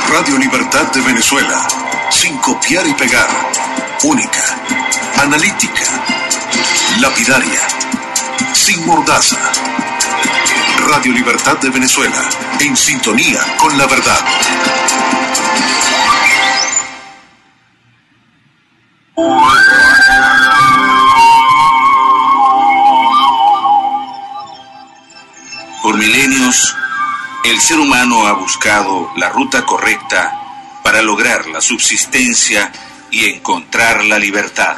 Radio Libertad de Venezuela, sin copiar y pegar, única, analítica, lapidaria, sin mordaza. Radio Libertad de Venezuela, en sintonía con la verdad. Por milenios, el ser humano ha buscado la ruta correcta para lograr la subsistencia y encontrar la libertad.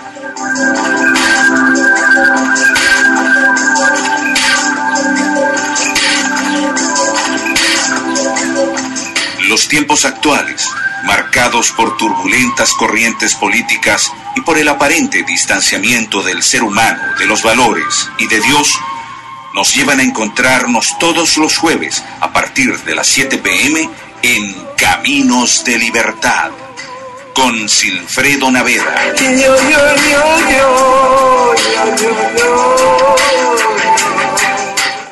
Los tiempos actuales, marcados por turbulentas corrientes políticas y por el aparente distanciamiento del ser humano, de los valores y de Dios, nos llevan a encontrarnos todos los jueves a partir de las 7 p.m. en Caminos de Libertad con Silfredo Naveda.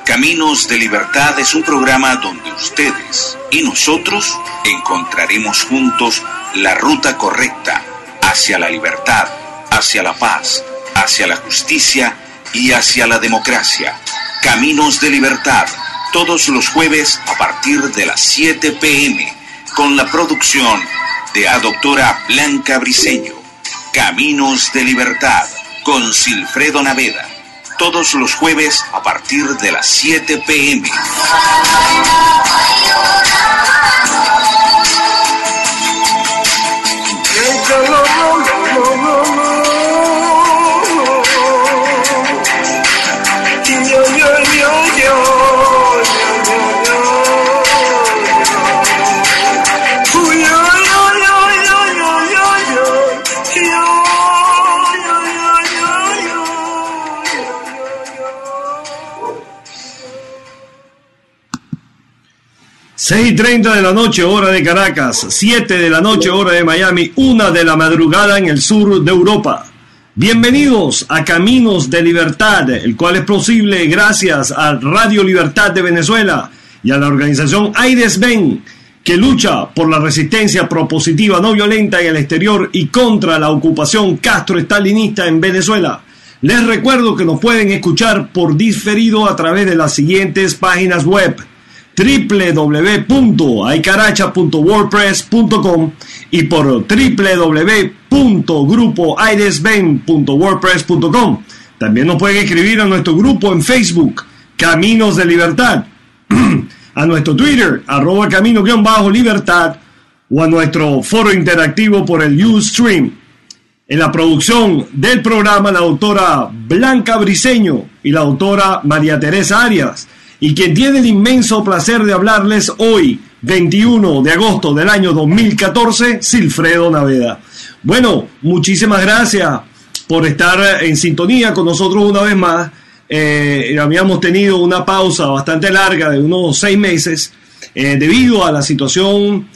Caminos de Libertad es un programa donde ustedes y nosotros encontraremos juntos la ruta correcta hacia la libertad, hacia la paz, hacia la justicia y hacia la democracia. Caminos de Libertad, todos los jueves a partir de las 7 p.m. con la producción de la doctora Blanca Briceño. Caminos de Libertad con Silfredo Naveda, todos los jueves a partir de las 7 p.m. Seis y 30 de la noche, hora de Caracas, 7 de la noche, hora de Miami, 1 de la madrugada en el sur de Europa. Bienvenidos a Caminos de Libertad, el cual es posible gracias a Radio Libertad de Venezuela y a la organización AIDESVEN, que lucha por la resistencia propositiva no violenta en el exterior y contra la ocupación castroestalinista en Venezuela. Les recuerdo que nos pueden escuchar por diferido a través de las siguientes páginas web: www.aicaracha.wordpress.com y por www.grupoaidesven.wordpress.com. También nos pueden escribir a nuestro grupo en Facebook, Caminos de Libertad, a nuestro Twitter, @camino_libertad, o a nuestro foro interactivo por el Ustream. En la producción del programa, la doctora Blanca Briceño y la doctora María Teresa Arias, y quien tiene el inmenso placer de hablarles hoy, 21 de agosto del año 2014, Silfredo Naveda. Bueno, muchísimas gracias por estar en sintonía con nosotros una vez más. Habíamos tenido una pausa bastante larga de unos 6 meses debido a la situación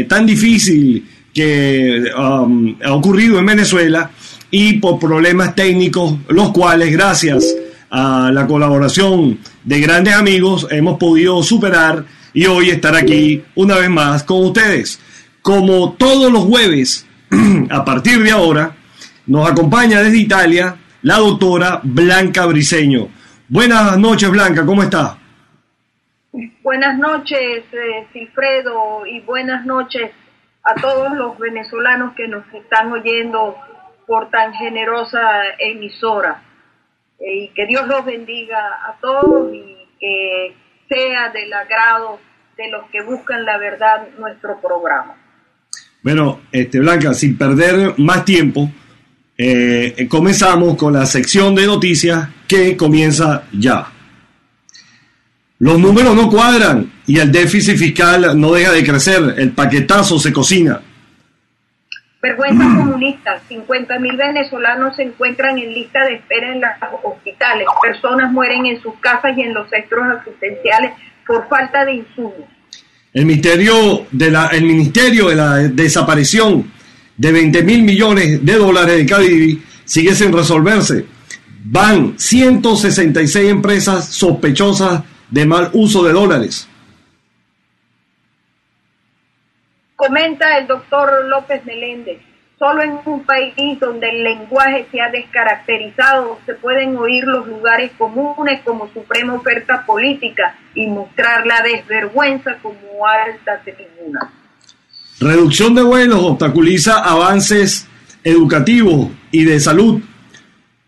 tan difícil que ha ocurrido en Venezuela y por problemas técnicos, los cuales, gracias a la colaboración de grandes amigos, hemos podido superar y hoy estar aquí una vez más con ustedes. Como todos los jueves, a partir de ahora, nos acompaña desde Italia la doctora Blanca Briceño. Buenas noches, Blanca, ¿cómo está? Buenas noches, Silfredo, y buenas noches a todos los venezolanos que nos están oyendo por tan generosa emisora. Y que Dios los bendiga a todos y que sea del agrado de los que buscan la verdad nuestro programa. Bueno, Blanca, sin perder más tiempo, comenzamos con la sección de noticias que comienza ya. Los números no cuadran y el déficit fiscal no deja de crecer, el paquetazo se cocina. Vergüenza comunista, 50.000 venezolanos se encuentran en lista de espera en los hospitales, personas mueren en sus casas y en los centros asistenciales por falta de insumos. El Ministerio de la Desaparición de 20.000 millones de dólares de Cadivi sigue sin resolverse. Van 166 empresas sospechosas de mal uso de dólares. Comenta el doctor López Meléndez, solo en un país donde el lenguaje se ha descaracterizado se pueden oír los lugares comunes como suprema oferta política y mostrar la desvergüenza como alta tribuna. Reducción de vuelos obstaculiza avances educativos y de salud.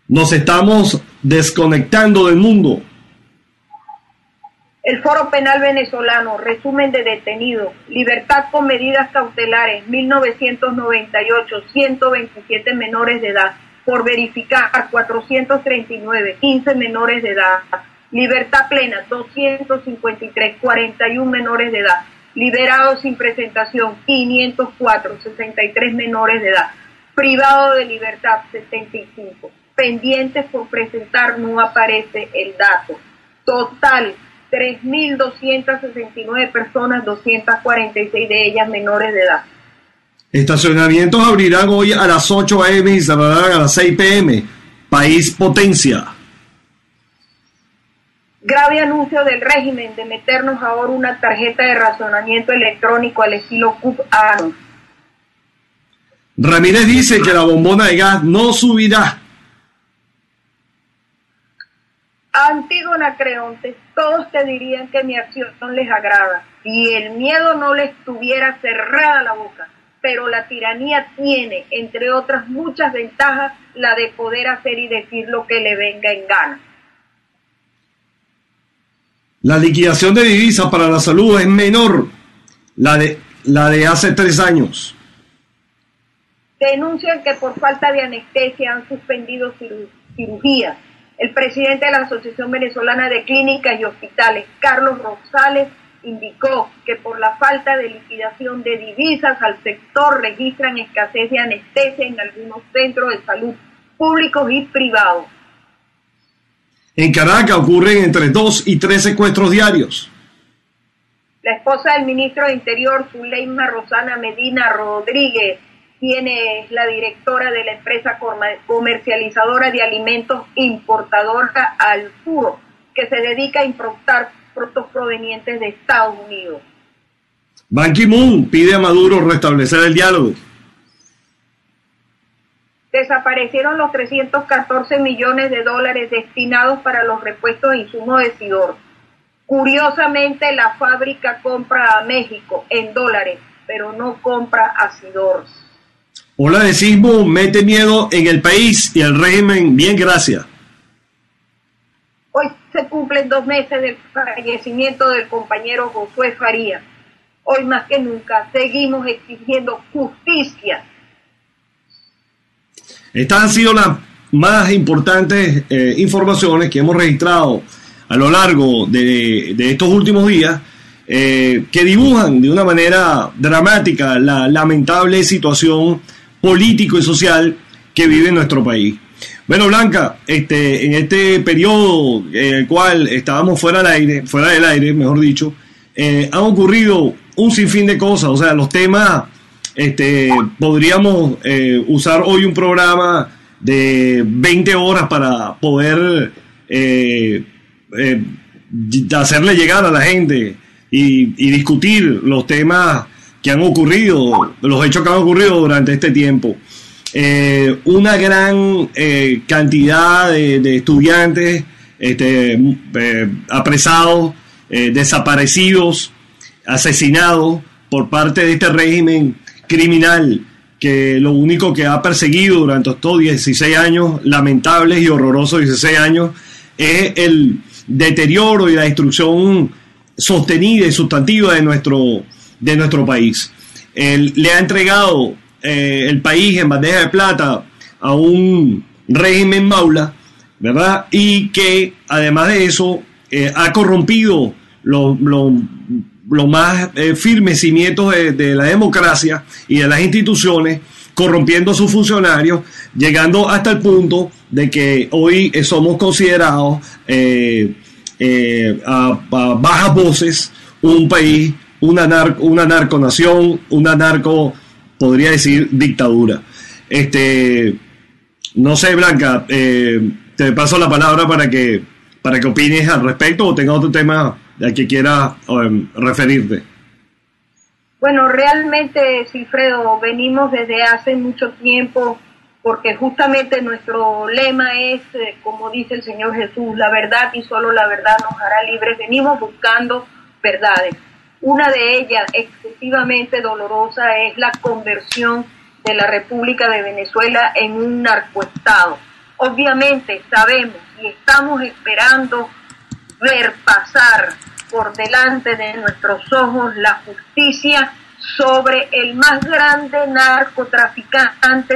Nos estamos desconectando del mundo. El Foro Penal Venezolano, resumen de detenidos, libertad con medidas cautelares, 1998, 127 menores de edad, por verificar 439, 15 menores de edad, libertad plena, 253, 41 menores de edad, liberados sin presentación, 504, 63 menores de edad, privado de libertad, 75, pendientes por presentar, no aparece el dato, total, 3.269 personas, 246 de ellas menores de edad. Estacionamientos abrirán hoy a las 8 a.m. y cerrarán a las 6 p.m. País potencia. Grave anuncio del régimen de meternos ahora una tarjeta de racionamiento electrónico al estilo CUP-ANO. Ramírez dice que la bombona de gas no subirá. Antígona Creonte, todos te dirían que mi acción les agrada y el miedo no les tuviera cerrada la boca, pero la tiranía tiene, entre otras muchas ventajas, la de poder hacer y decir lo que le venga en gana. La liquidación de divisas para la salud es menor la de hace 3 años. Denuncian que por falta de anestesia han suspendido cirugías. El presidente de la Asociación Venezolana de Clínicas y Hospitales, Carlos Rosales, indicó que por la falta de liquidación de divisas al sector registran escasez de anestesia en algunos centros de salud públicos y privados. En Caracas ocurren entre 2 y 3 secuestros diarios. La esposa del ministro de Interior, Zuleima Rosana Medina Rodríguez, quien es la directora de la empresa comercializadora de alimentos importadora Alfuro, que se dedica a importar productos provenientes de Estados Unidos. Ban Ki-moon pide a Maduro restablecer el diálogo. Desaparecieron los 314 millones de dólares destinados para los repuestos de insumos de Sidor. Curiosamente, la fábrica compra a México en dólares, pero no compra a Sidor. Ola de sismo mete miedo en el país y el régimen, bien, gracias. Hoy se cumplen 2 meses del fallecimiento del compañero Josué Farías. Hoy más que nunca seguimos exigiendo justicia. Estas han sido las más importantes informaciones que hemos registrado a lo largo de estos últimos días, que dibujan de una manera dramática la lamentable situación político y social que vive nuestro país. Bueno, Blanca, en este periodo en el cual estábamos fuera del aire, mejor dicho, han ocurrido un sinfín de cosas. O sea, los temas, podríamos usar hoy un programa de 20 horas para poder hacerle llegar a la gente y discutir los temas que han ocurrido, los hechos que han ocurrido durante este tiempo. Una gran cantidad de estudiantes apresados, desaparecidos, asesinados por parte de este régimen criminal que lo único que ha perseguido durante estos 16 años, lamentables y horrorosos 16 años, es el deterioro y la destrucción sostenida y sustantiva de nuestro país. Le ha entregado el país en bandeja de plata a un régimen maula, ¿verdad? Y que además de eso ha corrompido los más firmes cimientos de la democracia y de las instituciones, corrompiendo a sus funcionarios, llegando hasta el punto de que hoy somos considerados a bajas voces un país, una narconación, podría decir, dictadura. No sé, Blanca, te paso la palabra para que opines al respecto o tengas otro tema al que quieras referirte. Bueno, realmente, Silfredo, venimos desde hace mucho tiempo, porque justamente nuestro lema es, como dice el Señor Jesús, la verdad y solo la verdad nos hará libres. Venimos buscando verdades. Una de ellas, excesivamente dolorosa, es la conversión de la República de Venezuela en un narcoestado. Obviamente sabemos y estamos esperando ver pasar por delante de nuestros ojos la justicia sobre el más grande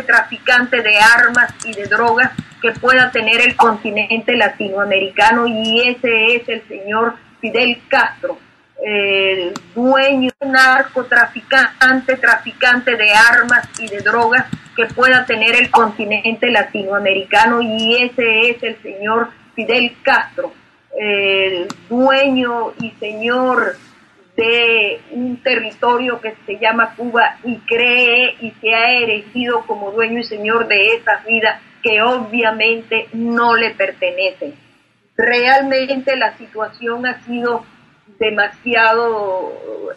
traficante de armas y de drogas que pueda tener el continente latinoamericano, y ese es el señor Fidel Castro, dueño, traficante de armas y de drogas que pueda tener el continente latinoamericano, y ese es el señor Fidel Castro, dueño y señor de un territorio que se llama Cuba, y cree y se ha erigido como dueño y señor de esas vidas que obviamente no le pertenecen. Realmente la situación ha sido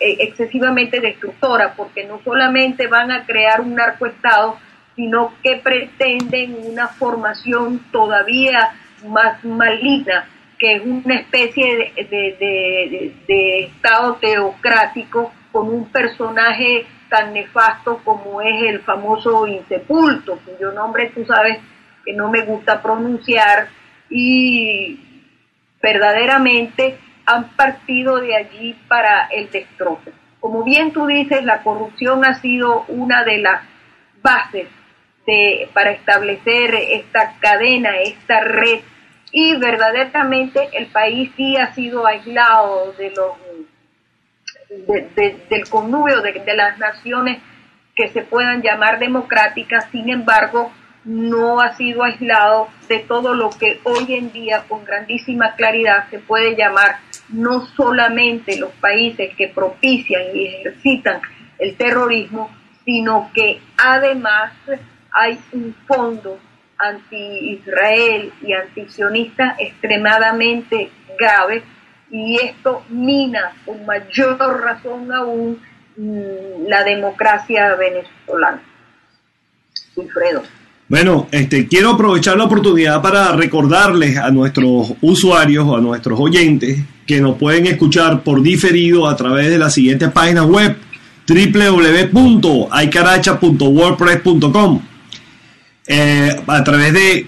excesivamente destructora, porque no solamente van a crear un narcoestado, sino que pretenden una formación todavía más maligna, que es una especie de estado teocrático con un personaje tan nefasto como es el famoso Insepulto, cuyo nombre tú sabes que no me gusta pronunciar, y verdaderamente han partido de allí para el destrozo. Como bien tú dices, la corrupción ha sido una de las bases para establecer esta cadena, esta red, y verdaderamente el país sí ha sido aislado del connubio de las naciones que se puedan llamar democráticas. Sin embargo, no ha sido aislado de todo lo que hoy en día con grandísima claridad se puede llamar no solamente los países que propician y ejercitan el terrorismo, sino que además hay un fondo anti-Israel y anti-sionista extremadamente grave, y esto mina con mayor razón aún la democracia venezolana. Wilfredo. Bueno, quiero aprovechar la oportunidad para recordarles a nuestros usuarios, a nuestros oyentes, que nos pueden escuchar por diferido a través de las siguientes páginas web: www.aycaracha.wordpress.com, a través de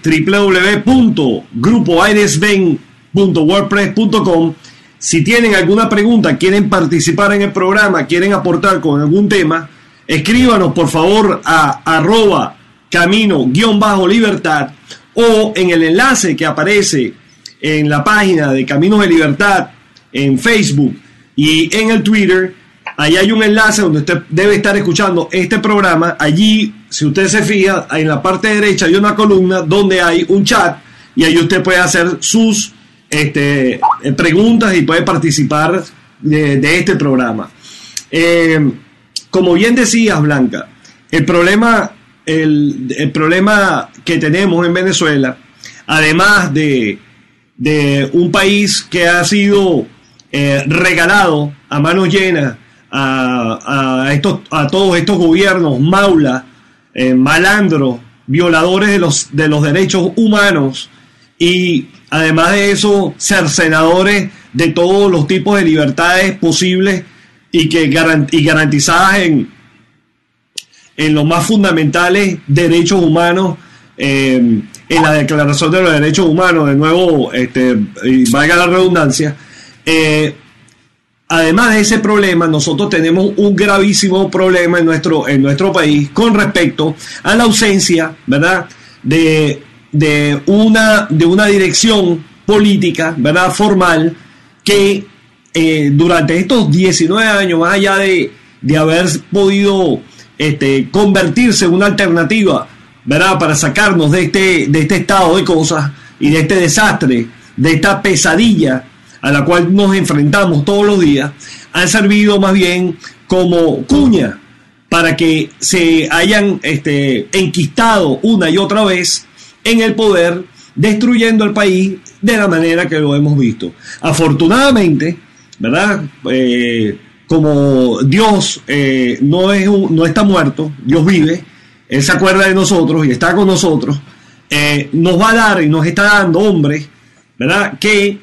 www.grupoairesben.wordpress.com. Si tienen alguna pregunta, quieren participar en el programa, quieren aportar con algún tema, escríbanos por favor a @camino_libertad, o en el enlace que aparece en la página de Caminos de Libertad en Facebook y en el Twitter. Ahí hay un enlace donde usted debe estar escuchando este programa. Allí, si usted se fija, en la parte derecha hay una columna donde hay un chat, y ahí usted puede hacer sus preguntas y puede participar de este programa. Como bien decías, Blanca, el problema que tenemos en Venezuela, además de un país que ha sido regalado a manos llenas a todos estos gobiernos maula, malandros, violadores de los derechos humanos, y además de eso cercenadores de todos los tipos de libertades posibles y garantizadas en los más fundamentales derechos humanos, en la Declaración de los Derechos Humanos, de nuevo, y valga la redundancia. Además de ese problema, nosotros tenemos un gravísimo problema en nuestro país con respecto a la ausencia, ¿verdad?, de una dirección política, ¿verdad?, formal, que durante estos 19 años, más allá de haber podido convertirse en una alternativa, ¿verdad?, para sacarnos de este estado de cosas y de este desastre, de esta pesadilla a la cual nos enfrentamos todos los días, han servido más bien como cuña para que se hayan enquistado una y otra vez en el poder, destruyendo el país de la manera que lo hemos visto. Afortunadamente, ¿verdad?, como Dios no está muerto, Dios vive, Él se acuerda de nosotros y está con nosotros, nos va a dar y nos está dando hombres, ¿verdad?, que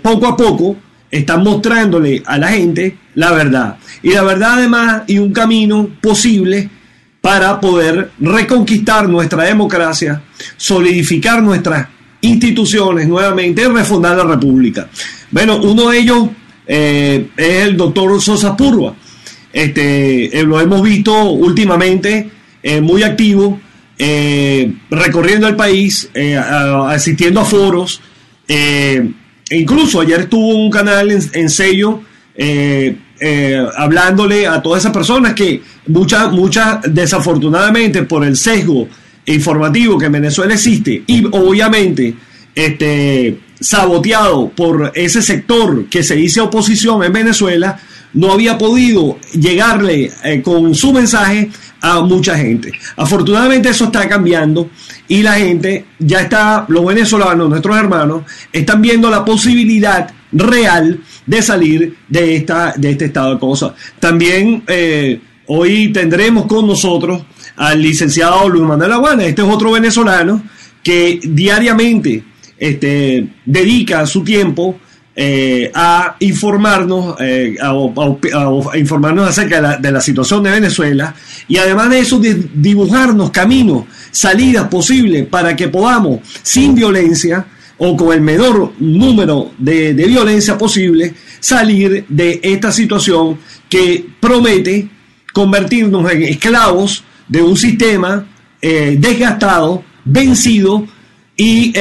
poco a poco están mostrándole a la gente la verdad. Y la verdad, además, y un camino posible para poder reconquistar nuestra democracia, solidificar nuestras instituciones nuevamente y refundar la república. Bueno, uno de ellos es el doctor Sosa Purba. Lo hemos visto últimamente muy activo, recorriendo el país, asistiendo a foros, e incluso ayer estuvo un canal en Sello hablándole a todas esas personas que muchas desafortunadamente por el sesgo informativo que en Venezuela existe y obviamente saboteado por ese sector que se dice oposición en Venezuela, no había podido llegarle con su mensaje a mucha gente. Afortunadamente eso está cambiando y la gente ya está, los venezolanos, nuestros hermanos, están viendo la posibilidad real de salir de este estado de cosas. También hoy tendremos con nosotros al licenciado Luis Manuel Aguana. Este es otro venezolano que diariamente dedica su tiempo a informarnos a informarnos acerca de la situación de Venezuela y además de eso dibujarnos caminos, salidas posibles para que podamos sin violencia o con el menor número de violencia posible salir de esta situación que promete convertirnos en esclavos de un sistema desgastado, vencido y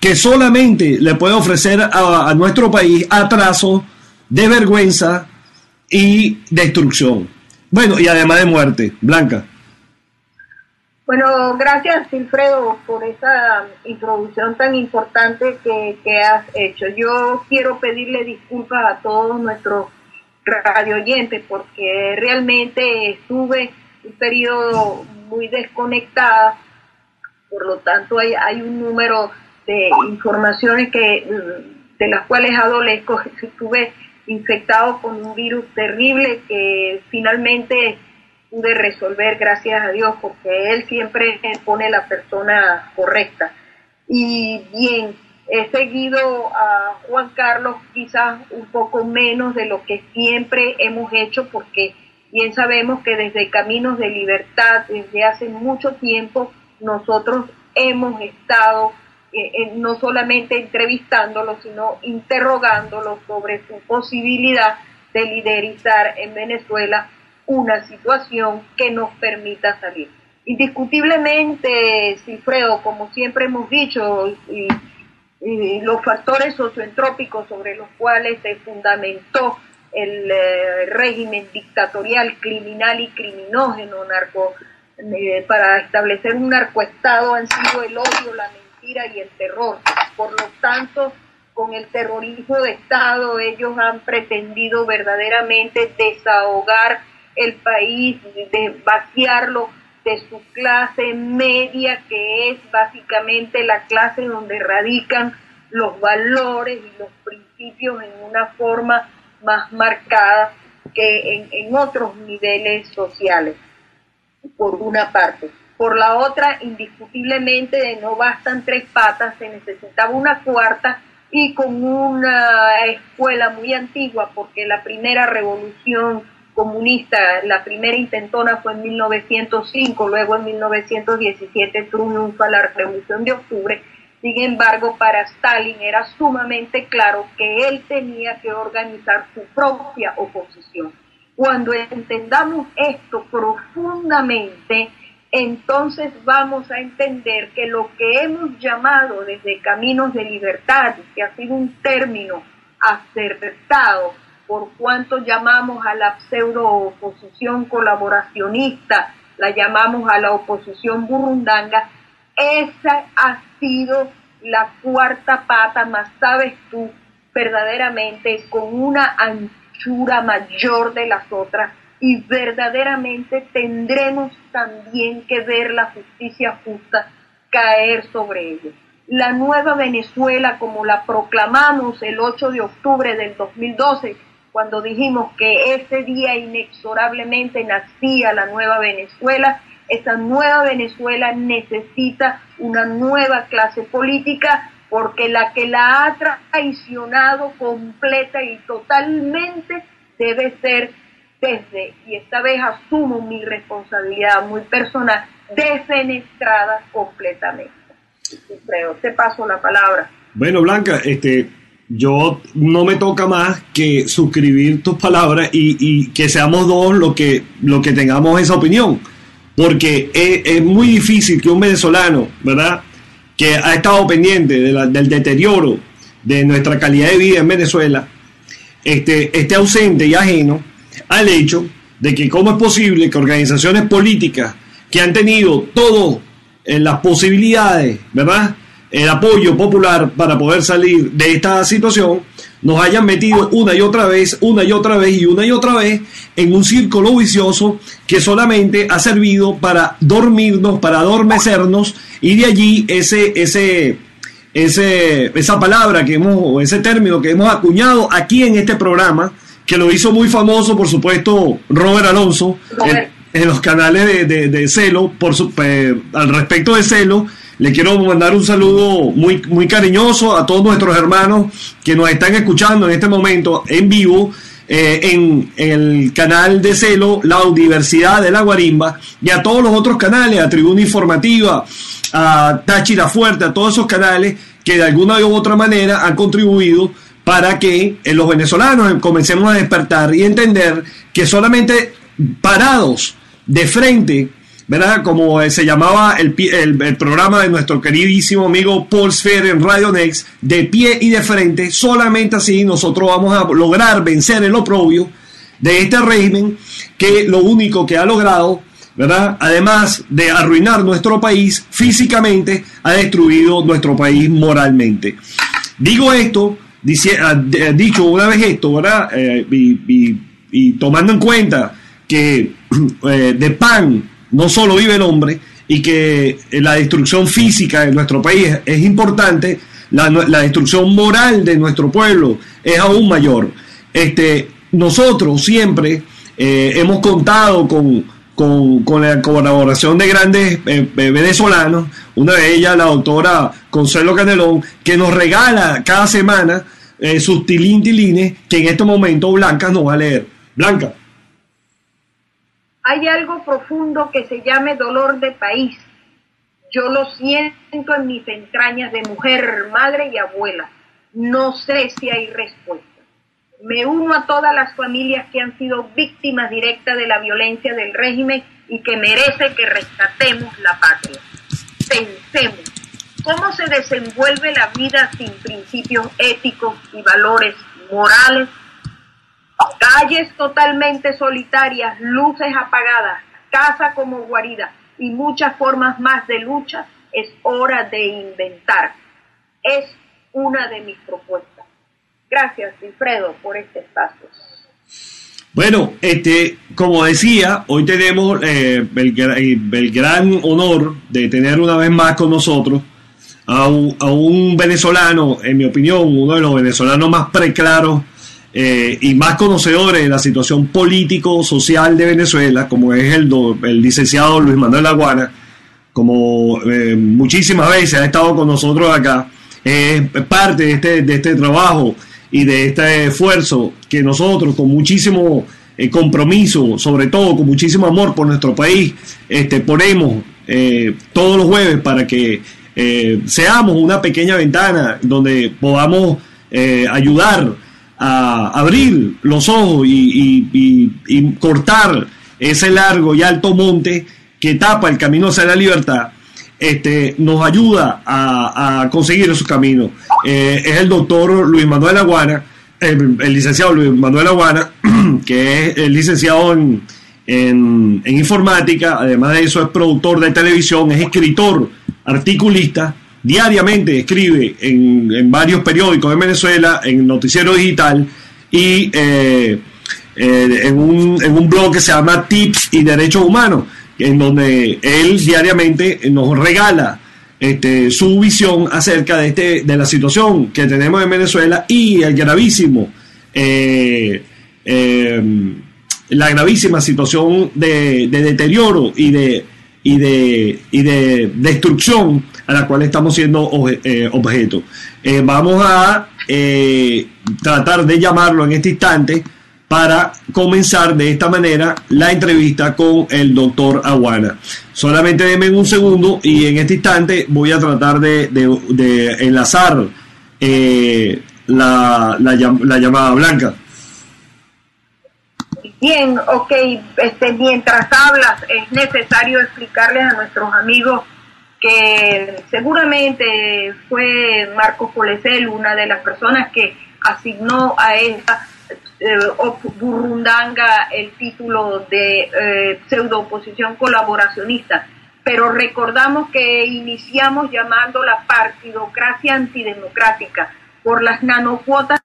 que solamente le puede ofrecer a nuestro país atraso, desvergüenza y destrucción. Bueno, y además de muerte. Blanca. Bueno, gracias, Silfredo, por esa introducción tan importante que has hecho. Yo quiero pedirle disculpas a todos nuestros radioyentes porque realmente estuve un periodo muy desconectada, por lo tanto hay un número de informaciones de las cuales adolezco. Estuve infectado con un virus terrible que finalmente pude resolver, gracias a Dios, porque Él siempre pone la persona correcta. Y bien, he seguido a Juan Carlos quizás un poco menos de lo que siempre hemos hecho, porque bien sabemos que desde Caminos de Libertad, desde hace mucho tiempo, nosotros hemos estado no solamente entrevistándolo, sino interrogándolo sobre su posibilidad de liderizar en Venezuela una situación que nos permita salir. Indiscutiblemente, Silfredo, como siempre hemos dicho, y los factores socioentrópicos sobre los cuales se fundamentó el régimen dictatorial, criminal y criminógeno, para establecer un narcoestado han sido el odio, la mentira y el terror. Por lo tanto, con el terrorismo de Estado ellos han pretendido verdaderamente desahogar el país, de vaciarlo de su clase media, que es básicamente la clase donde radican los valores y los principios en una forma más marcada que en otros niveles sociales, por una parte. Por la otra, indiscutiblemente no bastan 3 patas, se necesitaba una cuarta, y con una escuela muy antigua, porque la primera revolución comunista, la primera intentona fue en 1905, luego en 1917 triunfa la Revolución de Octubre. Sin embargo, para Stalin era sumamente claro que él tenía que organizar su propia oposición. Cuando entendamos esto profundamente, entonces vamos a entender que lo que hemos llamado desde Caminos de Libertad, que ha sido un término acertado, por cuanto llamamos a la pseudo-oposición colaboracionista, la llamamos a la oposición burrundanga, esa ha sido la cuarta pata, más sabes tú, verdaderamente con una anchura mayor de las otras, y verdaderamente tendremos también que ver la justicia justa caer sobre ellos. La nueva Venezuela, como la proclamamos el 8 de octubre del 2012, cuando dijimos que ese día inexorablemente nacía la nueva Venezuela. Esa nueva Venezuela necesita una nueva clase política, porque la que la ha traicionado completa y totalmente debe ser y esta vez asumo mi responsabilidad muy personal, defenestrada completamente. Creo, te paso la palabra. Bueno, Blanca, yo no me toca más que suscribir tus palabras y que seamos dos los que tengamos esa opinión, porque es muy difícil que un venezolano, ¿verdad?, que ha estado pendiente del deterioro de nuestra calidad de vida en Venezuela, esté ausente y ajeno al hecho de que cómo es posible que organizaciones políticas que han tenido todas las posibilidades, ¿verdad?, el apoyo popular para poder salir de esta situación, nos hayan metido una y otra vez en un círculo vicioso que solamente ha servido para dormirnos, para adormecernos, y de allí esa palabra o ese término que hemos acuñado aquí en este programa, que lo hizo muy famoso, por supuesto, Robert Alonso, en los canales de Celo, al respecto de Celo. Le quiero mandar un saludo muy, muy cariñoso a todos nuestros hermanos que nos están escuchando en este momento en vivo en el canal de Celo, La Universidad de la Guarimba, y a todos los otros canales, a Tribuna Informativa, a Táchira Fuerte, a todos esos canales que de alguna u otra manera han contribuido para que los venezolanos comencemos a despertar y entender que solamente parados de frente, ¿verdad?, como se llamaba el programa de nuestro queridísimo amigo Paul Sfer en Radio Next, de pie y de frente, solamente así nosotros vamos a lograr vencer el oprobio de este régimen, que lo único que ha logrado, ¿verdad?, además de arruinar nuestro país físicamente, ha destruido nuestro país moralmente. Digo esto, dicho una vez esto, ¿verdad?, y tomando en cuenta que de pan no solo vive el hombre, y que la destrucción física de nuestro país es importante, la destrucción moral de nuestro pueblo es aún mayor. Nosotros siempre hemos contado con la colaboración de grandes venezolanos, una de ellas la doctora Consuelo Canelón, que nos regala cada semana sus tilines que en este momento Blanca nos va a leer. Blanca. Hay algo profundo que se llame dolor de país. Yo lo siento en mis entrañas de mujer, madre y abuela. No sé si hay respuesta. Me uno a todas las familias que han sido víctimas directas de la violencia del régimen y que merece que rescatemos la patria. Pensemos, ¿cómo se desenvuelve la vida sin principios éticos y valores morales? Calles totalmente solitarias, luces apagadas, casa como guarida y muchas formas más de lucha. Es hora de inventar. Es una de mis propuestas. Gracias, Wilfredo, por este espacio. Bueno, como decía, hoy tenemos el gran honor de tener una vez más con nosotros a un venezolano, en mi opinión, uno de los venezolanos más preclaros y más conocedores de la situación político-social de Venezuela, como es el licenciado Luis Manuel Aguana, como muchísimas veces ha estado con nosotros acá. Es parte de este trabajo y de este esfuerzo que nosotros, con muchísimo compromiso, sobre todo con muchísimo amor por nuestro país, ponemos todos los jueves para que seamos una pequeña ventana donde podamos ayudar a abrir los ojos y cortar ese largo y alto monte que tapa el camino hacia la libertad. Nos ayuda a conseguir esos caminos. Es el doctor Luis Manuel Aguana, el licenciado Luis Manuel Aguana, que es licenciado en informática. Además de eso es productor de televisión, es escritor, articulista. Diariamente escribe en varios periódicos de Venezuela, en Noticiero Digital y en un blog que se llama Tips y Derechos Humanos, en donde él diariamente nos regala su visión acerca de la situación que tenemos en Venezuela y el gravísimo la gravísima situación de deterioro y de destrucción a la cual estamos siendo objeto. Vamos a tratar de llamarlo en este instante para comenzar de esta manera la entrevista con el doctor Aguana. Solamente denme un segundo y en este instante voy a tratar de enlazar la llamada. Blanca. Bien, ok, mientras hablas es necesario explicarles a nuestros amigos que seguramente fue Marco Polesel una de las personas que asignó a esta burrundanga el título de pseudo oposición colaboracionista, pero recordamos que iniciamos llamando la partidocracia antidemocrática por las nanocuotas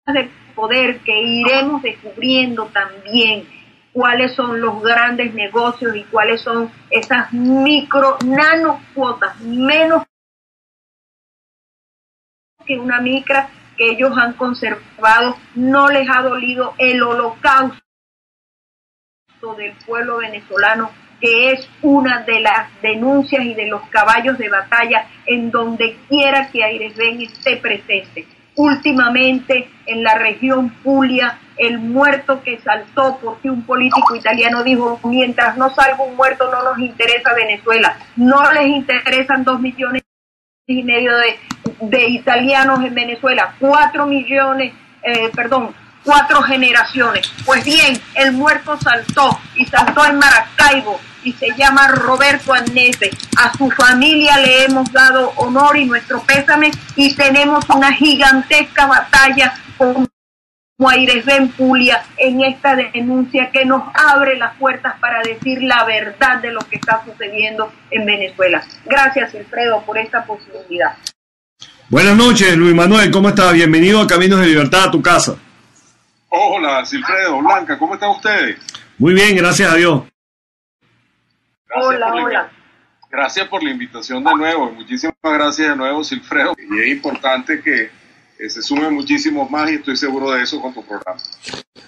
de poder que iremos descubriendo también cuáles son los grandes negocios y cuáles son esas nanocuotas, menos que una micra que ellos han conservado. No les ha dolido el holocausto del pueblo venezolano, que es una de las denuncias y de los caballos de batalla en donde quiera que Aires-Ben esté presente. Últimamente en la región Puglia, el muerto que saltó porque un político italiano dijo: mientras no salga un muerto no nos interesa Venezuela. No les interesan 2,5 millones de italianos en Venezuela, 4 generaciones. Pues bien, el muerto saltó y saltó en Maracaibo y se llama Roberto Annese. A su familia le hemos dado honor y nuestro pésame, y tenemos una gigantesca batalla como Aires-Ben Puglia en esta denuncia que nos abre las puertas para decir la verdad de lo que está sucediendo en Venezuela. Gracias, Alfredo, por esta posibilidad. Buenas noches, Luis Manuel, ¿cómo estás? Bienvenido a Caminos de Libertad, a tu casa. Hola, Silfredo, Blanca, ¿cómo están ustedes? Muy bien, gracias a Dios. Hola. Gracias por la invitación de nuevo, muchísimas gracias de nuevo, Silfredo, y es importante que se sumen muchísimos más, y estoy seguro de eso con tu programa.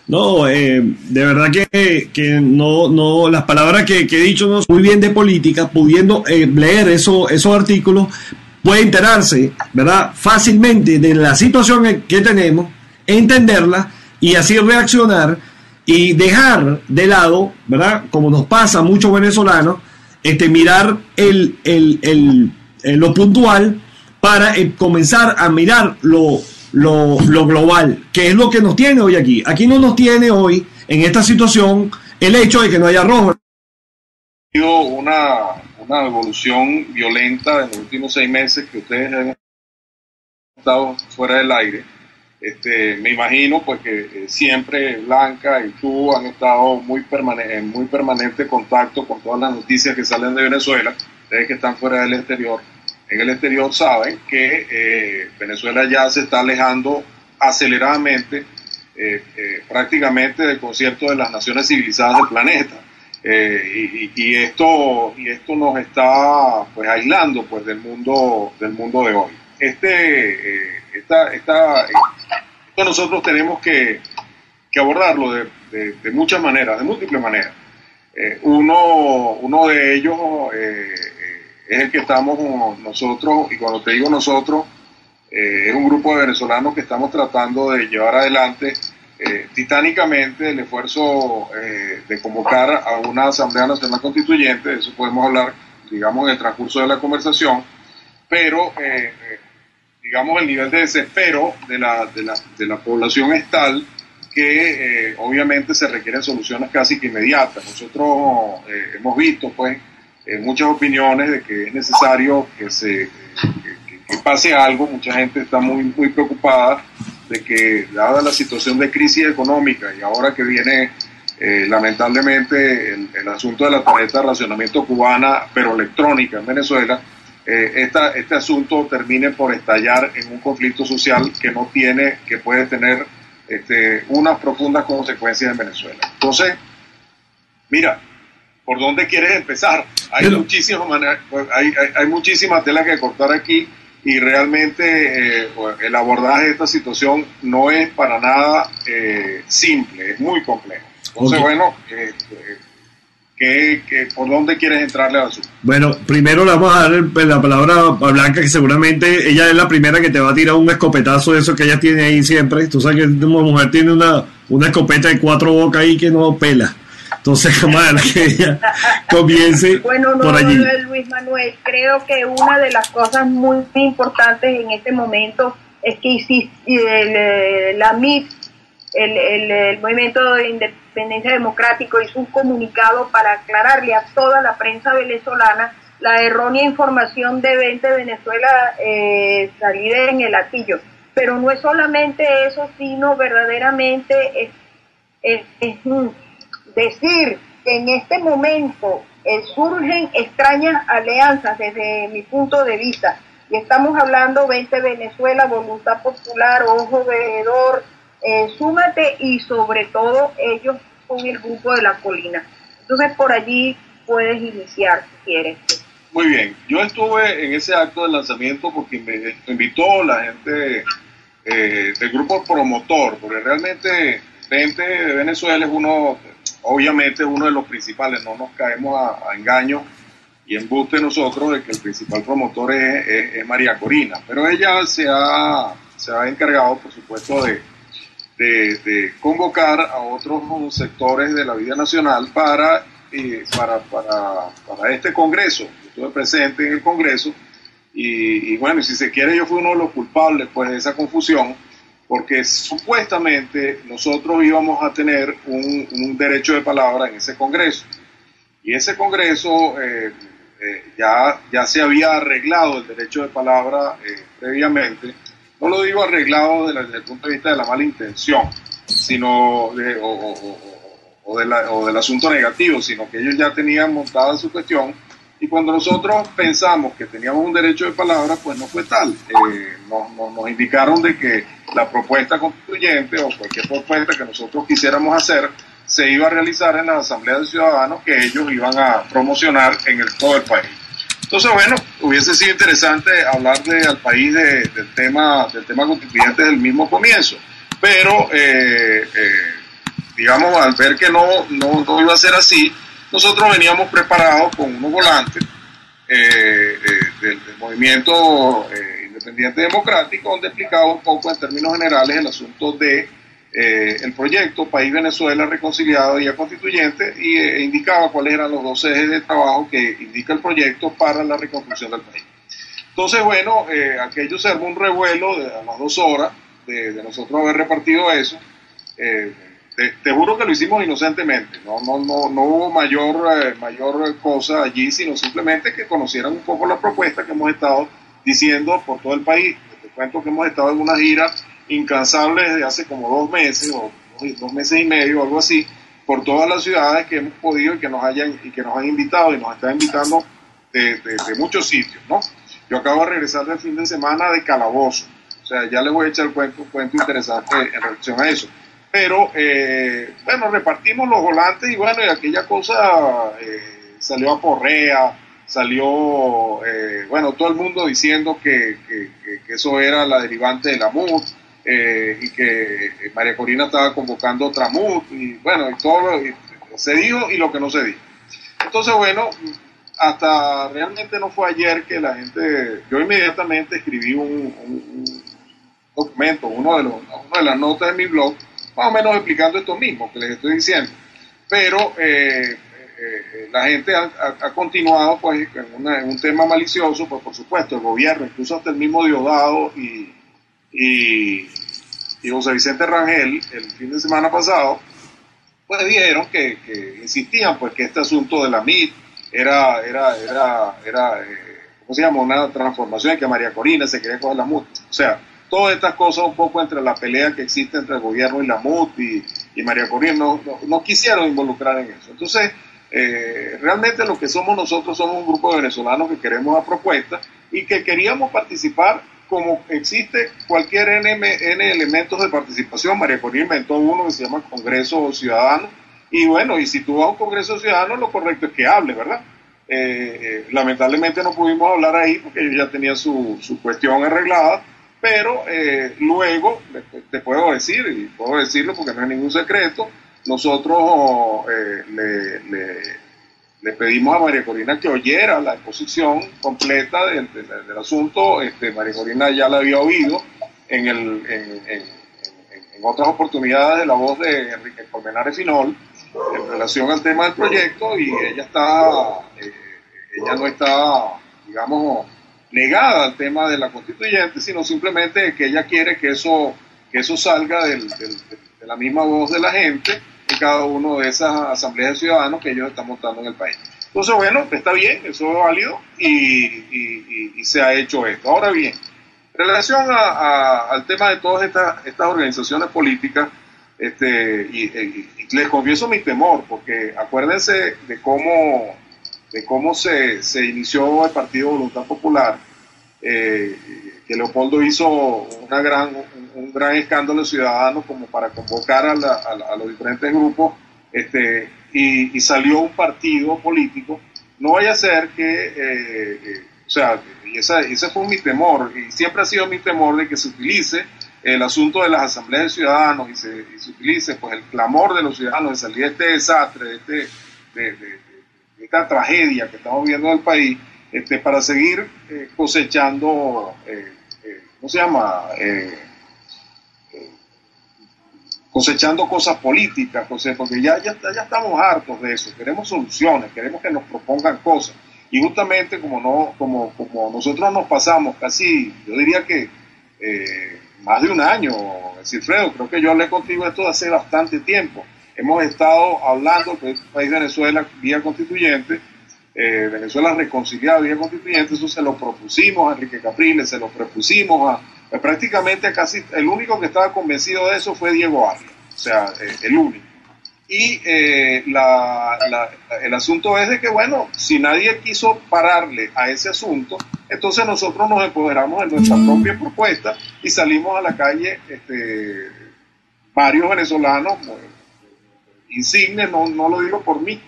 No, de verdad que no, las palabras que he dicho no son muy bien de política, pudiendo leer esos artículos, puede enterarse, ¿verdad?, fácilmente de la situación que tenemos, entenderla y así reaccionar y dejar de lado, ¿verdad?, como nos pasa a muchos venezolanos, mirar lo puntual para comenzar a mirar lo global, que es lo que nos tiene hoy aquí. Aquí no nos tiene hoy, en esta situación, el hecho de que no haya arroz. Ha habido una evolución violenta en los últimos 6 meses que ustedes han estado fuera del aire. Me imagino pues que siempre Blanca y tú han estado en muy permanente contacto con todas las noticias que salen de Venezuela. Ustedes que están fuera del exterior, en el exterior saben que Venezuela ya se está alejando aceleradamente, prácticamente del concierto de las naciones civilizadas del planeta. Y esto nos está pues aislando pues del mundo de hoy. Esto nosotros tenemos que abordarlo de muchas maneras, de múltiples maneras. Uno de ellos es el que estamos nosotros, y cuando te digo nosotros, es un grupo de venezolanos que estamos tratando de llevar adelante titánicamente el esfuerzo de convocar a una Asamblea Nacional Constituyente. De eso podemos hablar, digamos, en el transcurso de la conversación, pero digamos el nivel de desespero de la población es tal que obviamente se requieren soluciones casi que inmediatas. Nosotros hemos visto pues muchas opiniones de que es necesario que pase algo. Mucha gente está muy preocupada de que, dada la situación de crisis económica y ahora que viene lamentablemente el asunto de la tarjeta de racionamiento cubana pero electrónica en Venezuela, este asunto termine por estallar en un conflicto social que puede tener unas profundas consecuencias en Venezuela. Entonces, mira, ¿por dónde quieres empezar? Hay muchísimas maneras, hay muchísimas telas que cortar aquí, y realmente el abordaje de esta situación no es para nada simple, es muy complejo. Entonces, bueno, ¿por dónde quieres entrarle al asunto? Bueno, primero le vamos a dar la palabra a Blanca, que seguramente ella es la primera que te va a tirar un escopetazo de eso que ella tiene ahí siempre. Tú sabes que una mujer tiene una escopeta de 4 bocas ahí que no pela. Entonces, vamos a ver que ella comience por allí. Luis Manuel, creo que una de las cosas muy importantes en este momento es que hiciste la MIT, el Movimiento de Independencia Democrático, hizo un comunicado para aclararle a toda la prensa venezolana la errónea información de 20 Venezuela salida en el latillo. Pero no es solamente eso, sino verdaderamente es decir que en este momento surgen extrañas alianzas desde mi punto de vista. Y estamos hablando 20 Venezuela, Voluntad Popular, Ojo Veedor, Súmate, y sobre todo ellos con el grupo de La Colina. Entonces por allí puedes iniciar si quieres. Muy bien, yo estuve en ese acto de lanzamiento porque me invitó la gente del grupo promotor, porque realmente 20 de Venezuela es obviamente uno de los principales, no nos caemos a engaños y embuste nosotros de que el principal promotor es María Corina, pero ella se ha encargado, por supuesto, de convocar a otros sectores de la vida nacional para este congreso. Yo estuve presente en el congreso y bueno, si se quiere, yo fui uno de los culpables pues de esa confusión, porque supuestamente nosotros íbamos a tener un derecho de palabra en ese congreso, y ese congreso ya se había arreglado el derecho de palabra previamente. No lo digo arreglado desde el punto de vista de la mala intención, sino del asunto negativo, sino que ellos ya tenían montada su cuestión, y cuando nosotros pensamos que teníamos un derecho de palabra, pues no fue tal. Nos indicaron de que la propuesta constituyente o cualquier propuesta que nosotros quisiéramos hacer se iba a realizar en la Asamblea de Ciudadanos, que ellos iban a promocionar en todo el país. Entonces, bueno, hubiese sido interesante hablar al país del tema constituyente desde el mismo comienzo, pero digamos, al ver que no iba a ser así, nosotros veníamos preparados con unos volantes del movimiento independiente democrático, donde explicaba un poco en términos generales el asunto de el proyecto País Venezuela Reconciliado y Constituyente, e indicaba cuáles eran los 2 ejes de trabajo que indica el proyecto para la reconstrucción del país. Entonces, bueno, aquello se armó un revuelo a las 2 horas de nosotros haber repartido eso. Te juro que lo hicimos inocentemente, no hubo mayor cosa allí, sino simplemente que conocieran un poco la propuesta que hemos estado diciendo por todo el país. Te cuento que hemos estado en una gira incansable desde hace como 2 meses o 2 meses y medio, algo así, por todas las ciudades que hemos podido y que nos han invitado, y nos están invitando de muchos sitios, ¿no? Yo acabo de regresar del fin de semana de Calabozo, o sea, ya les voy a echar un cuento interesante en relación a eso. Pero, bueno, repartimos los volantes y bueno, y aquella cosa salió a porrea, salió, bueno, todo el mundo diciendo que eso era la derivante de la MUD, y que María Corina estaba convocando otra MUD, y bueno, y todo se dijo y lo que no se dijo. Entonces, bueno, hasta realmente no fue ayer que la gente, yo inmediatamente escribí un documento, una de las notas de mi blog, más o menos explicando esto mismo que les estoy diciendo, pero la gente ha continuado pues en un tema malicioso, pues por supuesto el gobierno, incluso hasta el mismo Diosdado y José Vicente Rangel el fin de semana pasado, pues dijeron que insistían pues que este asunto de la MIT era ¿cómo se llama? Una transformación, y que María Corina se quería coger la MUD. O sea, todas estas cosas un poco entre la pelea que existe entre el gobierno y la MUD y María Corina no quisieron involucrar en eso. Entonces, realmente lo que somos nosotros somos un grupo de venezolanos que queremos la propuesta y que queríamos participar como existe cualquier N elementos de participación. María Corina inventó uno que se llama Congreso Ciudadano, y bueno, y si tú vas a un Congreso Ciudadano, lo correcto es que hables, ¿verdad? Lamentablemente no pudimos hablar ahí porque ellos ya tenían su cuestión arreglada, pero luego, te puedo decir, y puedo decirlo porque no es ningún secreto, nosotros le pedimos a María Corina que oyera la exposición completa del asunto. María Corina ya la había oído en otras oportunidades de la voz de Enrique Colmenares Finol en relación al tema del proyecto, y ella no está, digamos, negada al tema de la constituyente, sino simplemente que ella quiere que eso salga de la misma voz de la gente en cada uno de esas asambleas de ciudadanos que ellos están montando en el país. Entonces, bueno, está bien, eso es válido, y se ha hecho esto. Ahora bien, en relación al tema de todas estas organizaciones políticas, y les confieso mi temor, porque acuérdense de cómo se inició el Partido Voluntad Popular, que Leopoldo hizo un gran escándalo ciudadano como para convocar a los diferentes grupos, y salió un partido político. No vaya a ser que, y ese fue mi temor, y siempre ha sido mi temor, de que se utilice el asunto de las asambleas de ciudadanos y se utilice pues el clamor de los ciudadanos de salir de este desastre, de esta tragedia que estamos viendo en el país, para seguir cosechando, ¿cómo se llama? Cosechando cosas políticas, porque ya estamos hartos de eso. Queremos soluciones, queremos que nos propongan cosas, y justamente como nosotros nos pasamos casi, yo diría que más de un año, Silfredo, creo que yo hablé contigo esto de hace bastante tiempo. Hemos estado hablando que el país Venezuela vía constituyente, Venezuela reconciliada vía constituyente. Eso se lo propusimos a Enrique Capriles, se lo propusimos prácticamente casi, el único que estaba convencido de eso fue Diego Arias, o sea, el único. Y el asunto es de que, bueno, si nadie quiso pararle a ese asunto, entonces nosotros nos empoderamos de nuestra propia propuesta y salimos a la calle, varios venezolanos insignes, no lo digo por mí,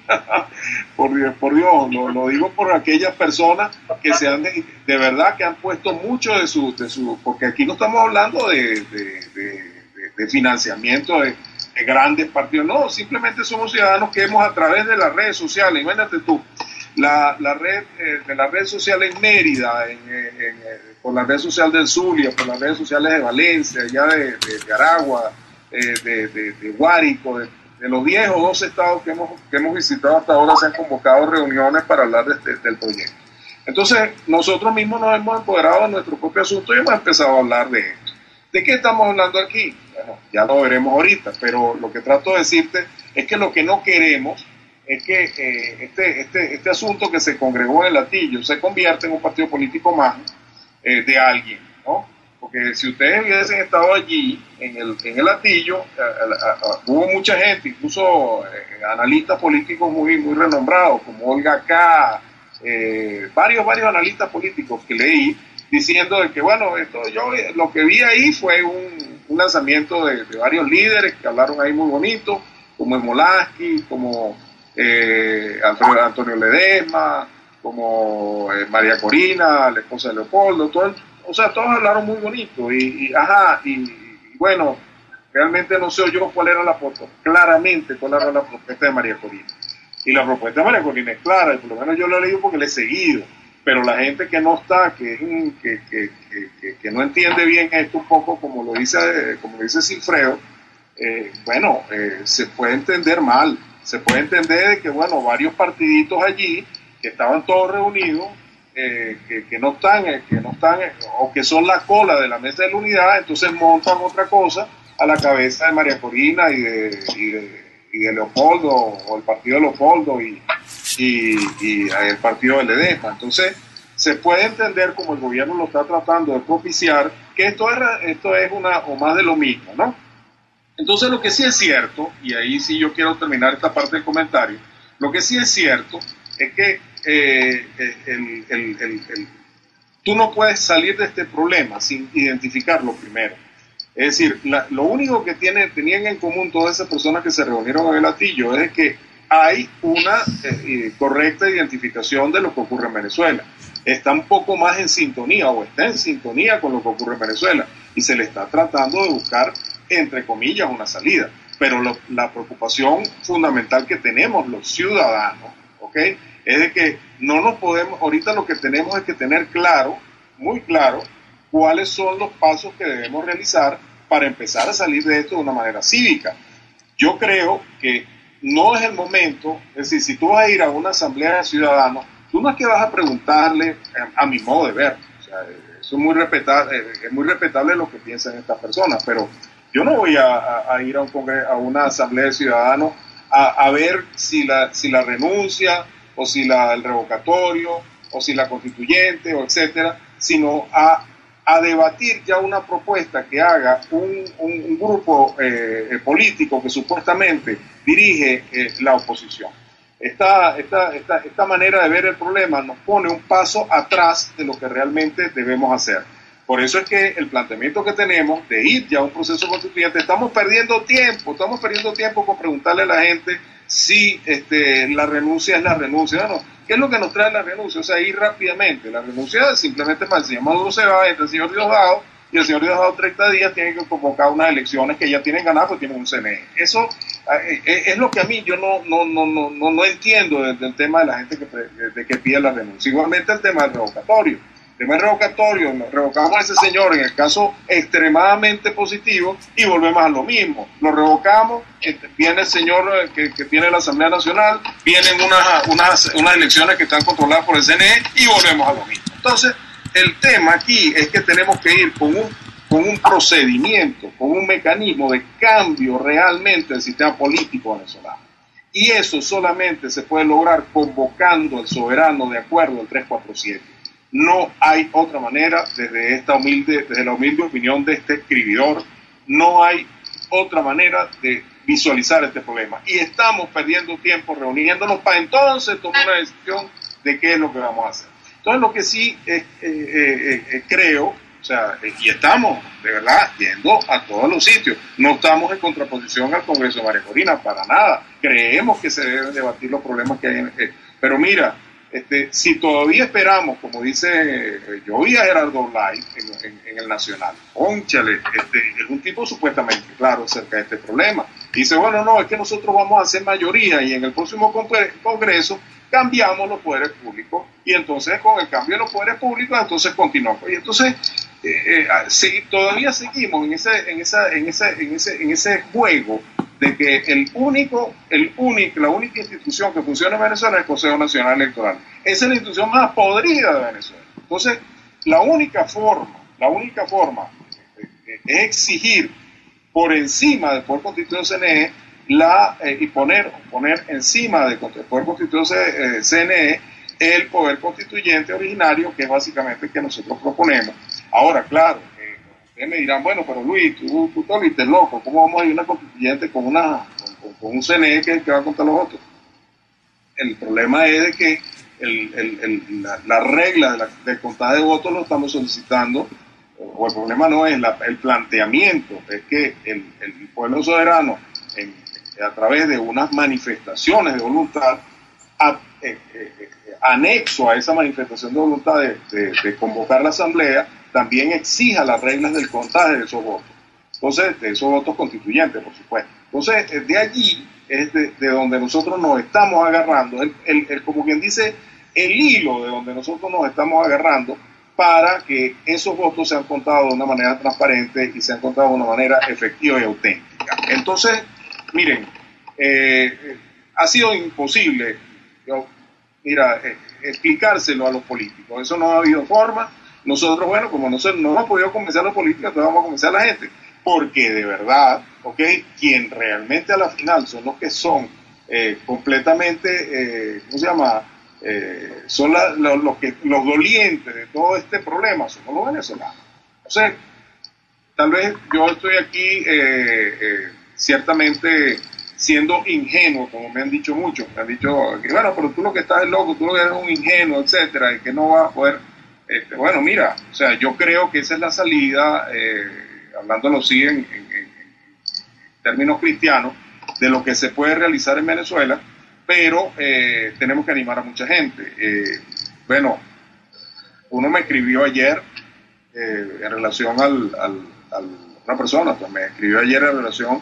por Dios, lo digo por aquellas personas que se han de verdad que han puesto mucho de su, porque aquí no estamos hablando de financiamiento de grandes partidos, no, simplemente somos ciudadanos que hemos, a través de las redes sociales, imagínate tú, la red de las redes sociales en Mérida, por la red social del Zulia, por las redes sociales de Valencia, allá de Aragua, de Guárico, de los 10 o 12 estados que hemos visitado hasta ahora, se han convocado reuniones para hablar del proyecto. Entonces, nosotros mismos nos hemos empoderado de nuestro propio asunto y hemos empezado a hablar de esto. ¿De qué estamos hablando aquí? Bueno, ya lo veremos ahorita, pero lo que trato de decirte es que lo que no queremos es que este asunto que se congregó en el Latillo se convierta en un partido político más de alguien, ¿no? Porque si ustedes hubiesen estado allí en el Latillo, hubo mucha gente, incluso analistas políticos muy, muy renombrados, como Olga K., varios analistas políticos que leí, diciendo de que, bueno, yo lo que vi ahí fue un lanzamiento de varios líderes que hablaron ahí muy bonito, como Smolansky, como Antonio Ledesma, como María Corina, la esposa de Leopoldo, todos hablaron muy bonito, y bueno, realmente no sé yo cuál era la propuesta de María Corina. Y la propuesta de María Corina es clara, y por lo menos yo lo he leído porque la he seguido, pero la gente que no está, que no entiende bien esto un poco, como lo dice Silfredo, se puede entender mal, se puede entender de que, bueno, varios partiditos allí, que estaban todos reunidos, que no están, o que son la cola de la mesa de la unidad, entonces montan otra cosa a la cabeza de María Corina y de Leopoldo, o el partido de Leopoldo y el partido de Ledesma. Entonces se puede entender, como el gobierno lo está tratando de propiciar, que esto es una o más de lo mismo, ¿no? Entonces lo que sí es cierto, y ahí sí yo quiero terminar esta parte del comentario, lo que sí es cierto es que tú no puedes salir de este problema sin identificarlo primero. Es decir, lo único que tenían en común todas esas personas que se reunieron en el Latillo es que hay una correcta identificación de lo que ocurre en Venezuela. Está un poco más en sintonía o está en sintonía con lo que ocurre en Venezuela y se le está tratando de buscar, entre comillas, una salida. Pero la preocupación fundamental que tenemos los ciudadanos, ¿ok?, es de que no nos podemos, ahorita lo que tenemos es que tener claro, muy claro, cuáles son los pasos que debemos realizar para empezar a salir de esto de una manera cívica. Yo creo que no es el momento, es decir, si tú vas a ir a una asamblea de ciudadanos, tú no es que vas a preguntarle, a mi modo de ver, o sea, eso es muy respetable lo que piensan estas personas, pero yo no voy a ir a una asamblea de ciudadanos a ver si la renuncia, o si el revocatorio, o si la constituyente, o etcétera, sino a debatir ya una propuesta que haga un grupo político que supuestamente dirige la oposición. Esta manera de ver el problema nos pone un paso atrás de lo que realmente debemos hacer. Por eso es que el planteamiento que tenemos de ir ya a un proceso constituyente, estamos perdiendo tiempo con preguntarle a la gente si la renuncia es la renuncia. No, ¿qué es lo que nos trae la renuncia? O sea, ir rápidamente. La renuncia es simplemente el señor Maduro se va, entra el señor Diosdado, y el señor Diosdado 30 días tiene que convocar unas elecciones que ya tienen ganadas, pues tienen un CNE. Eso es lo que a mí yo no entiendo del tema de la gente que pide la renuncia. Igualmente el tema del revocatorio. El tema del revocatorio, revocamos a ese señor en el caso extremadamente positivo y volvemos a lo mismo. Lo revocamos, viene el señor que tiene la Asamblea Nacional, vienen unas elecciones que están controladas por el CNE y volvemos a lo mismo. Entonces, el tema aquí es que tenemos que ir con un procedimiento, con un mecanismo de cambio realmente del sistema político venezolano. Y eso solamente se puede lograr convocando al soberano de acuerdo al 347. No hay otra manera, desde la humilde opinión de este escribidor, no hay otra manera de visualizar este problema. Y estamos perdiendo tiempo reuniéndonos para entonces tomar una decisión de qué es lo que vamos a hacer. Entonces lo que sí creo, o sea, y estamos de verdad yendo a todos los sitios, no estamos en contraposición al Congreso de María Corina, para nada. Creemos que se deben debatir los problemas que hay pero mira, si todavía esperamos, como dice, yo vi a Gerardo Blay en el Nacional, cónchale, es un tipo supuestamente claro acerca de este problema. Dice, bueno, no, es que nosotros vamos a hacer mayoría y en el próximo Congreso cambiamos los poderes públicos y entonces con el cambio de los poderes públicos entonces continuamos. Y entonces todavía seguimos en ese juego de que la única institución que funciona en Venezuela es el Consejo Nacional Electoral. Esa es la institución más podrida de Venezuela. Entonces, la única forma es exigir por encima del Poder Constitucional CNE y poner encima del Poder Constitucional CNE el Poder Constituyente originario, que es básicamente el que nosotros proponemos. Ahora, claro, ustedes me dirán, bueno, pero Luis, tú te volviste loco, ¿cómo vamos a ir a una constituyente con un CNE que es el que va a contar los votos? El problema es de que la regla del contado de votos lo estamos solicitando, o el problema no es el planteamiento, es que el pueblo soberano, a través de unas manifestaciones de voluntad, anexo a esa manifestación de voluntad de convocar la asamblea, también exija las reglas del contaje de esos votos. Entonces, de esos votos constituyentes, por supuesto. Entonces, de allí es de donde nosotros nos estamos agarrando, como quien dice, el hilo de donde nosotros nos estamos agarrando para que esos votos sean contados de una manera transparente y sean contados de una manera efectiva y auténtica. Entonces, miren, ha sido imposible, explicárselo a los políticos. Eso no ha habido forma. Nosotros, bueno, como no hemos podido convencer a los políticos, entonces vamos a convencer a la gente. Porque de verdad, quien realmente a la final son los que son completamente, son los dolientes de todo este problema, somos los venezolanos. Entonces, tal vez yo estoy aquí ciertamente siendo ingenuo, como me han dicho muchos, me han dicho que bueno, pero tú lo que estás es loco, tú lo que eres un ingenuo, etcétera, y que no vas a poder, bueno, mira, o sea, yo creo que esa es la salida, hablándolo así en términos cristianos, de lo que se puede realizar en Venezuela, pero tenemos que animar a mucha gente. Bueno, uno me escribió ayer en relación una persona pues me escribió ayer en relación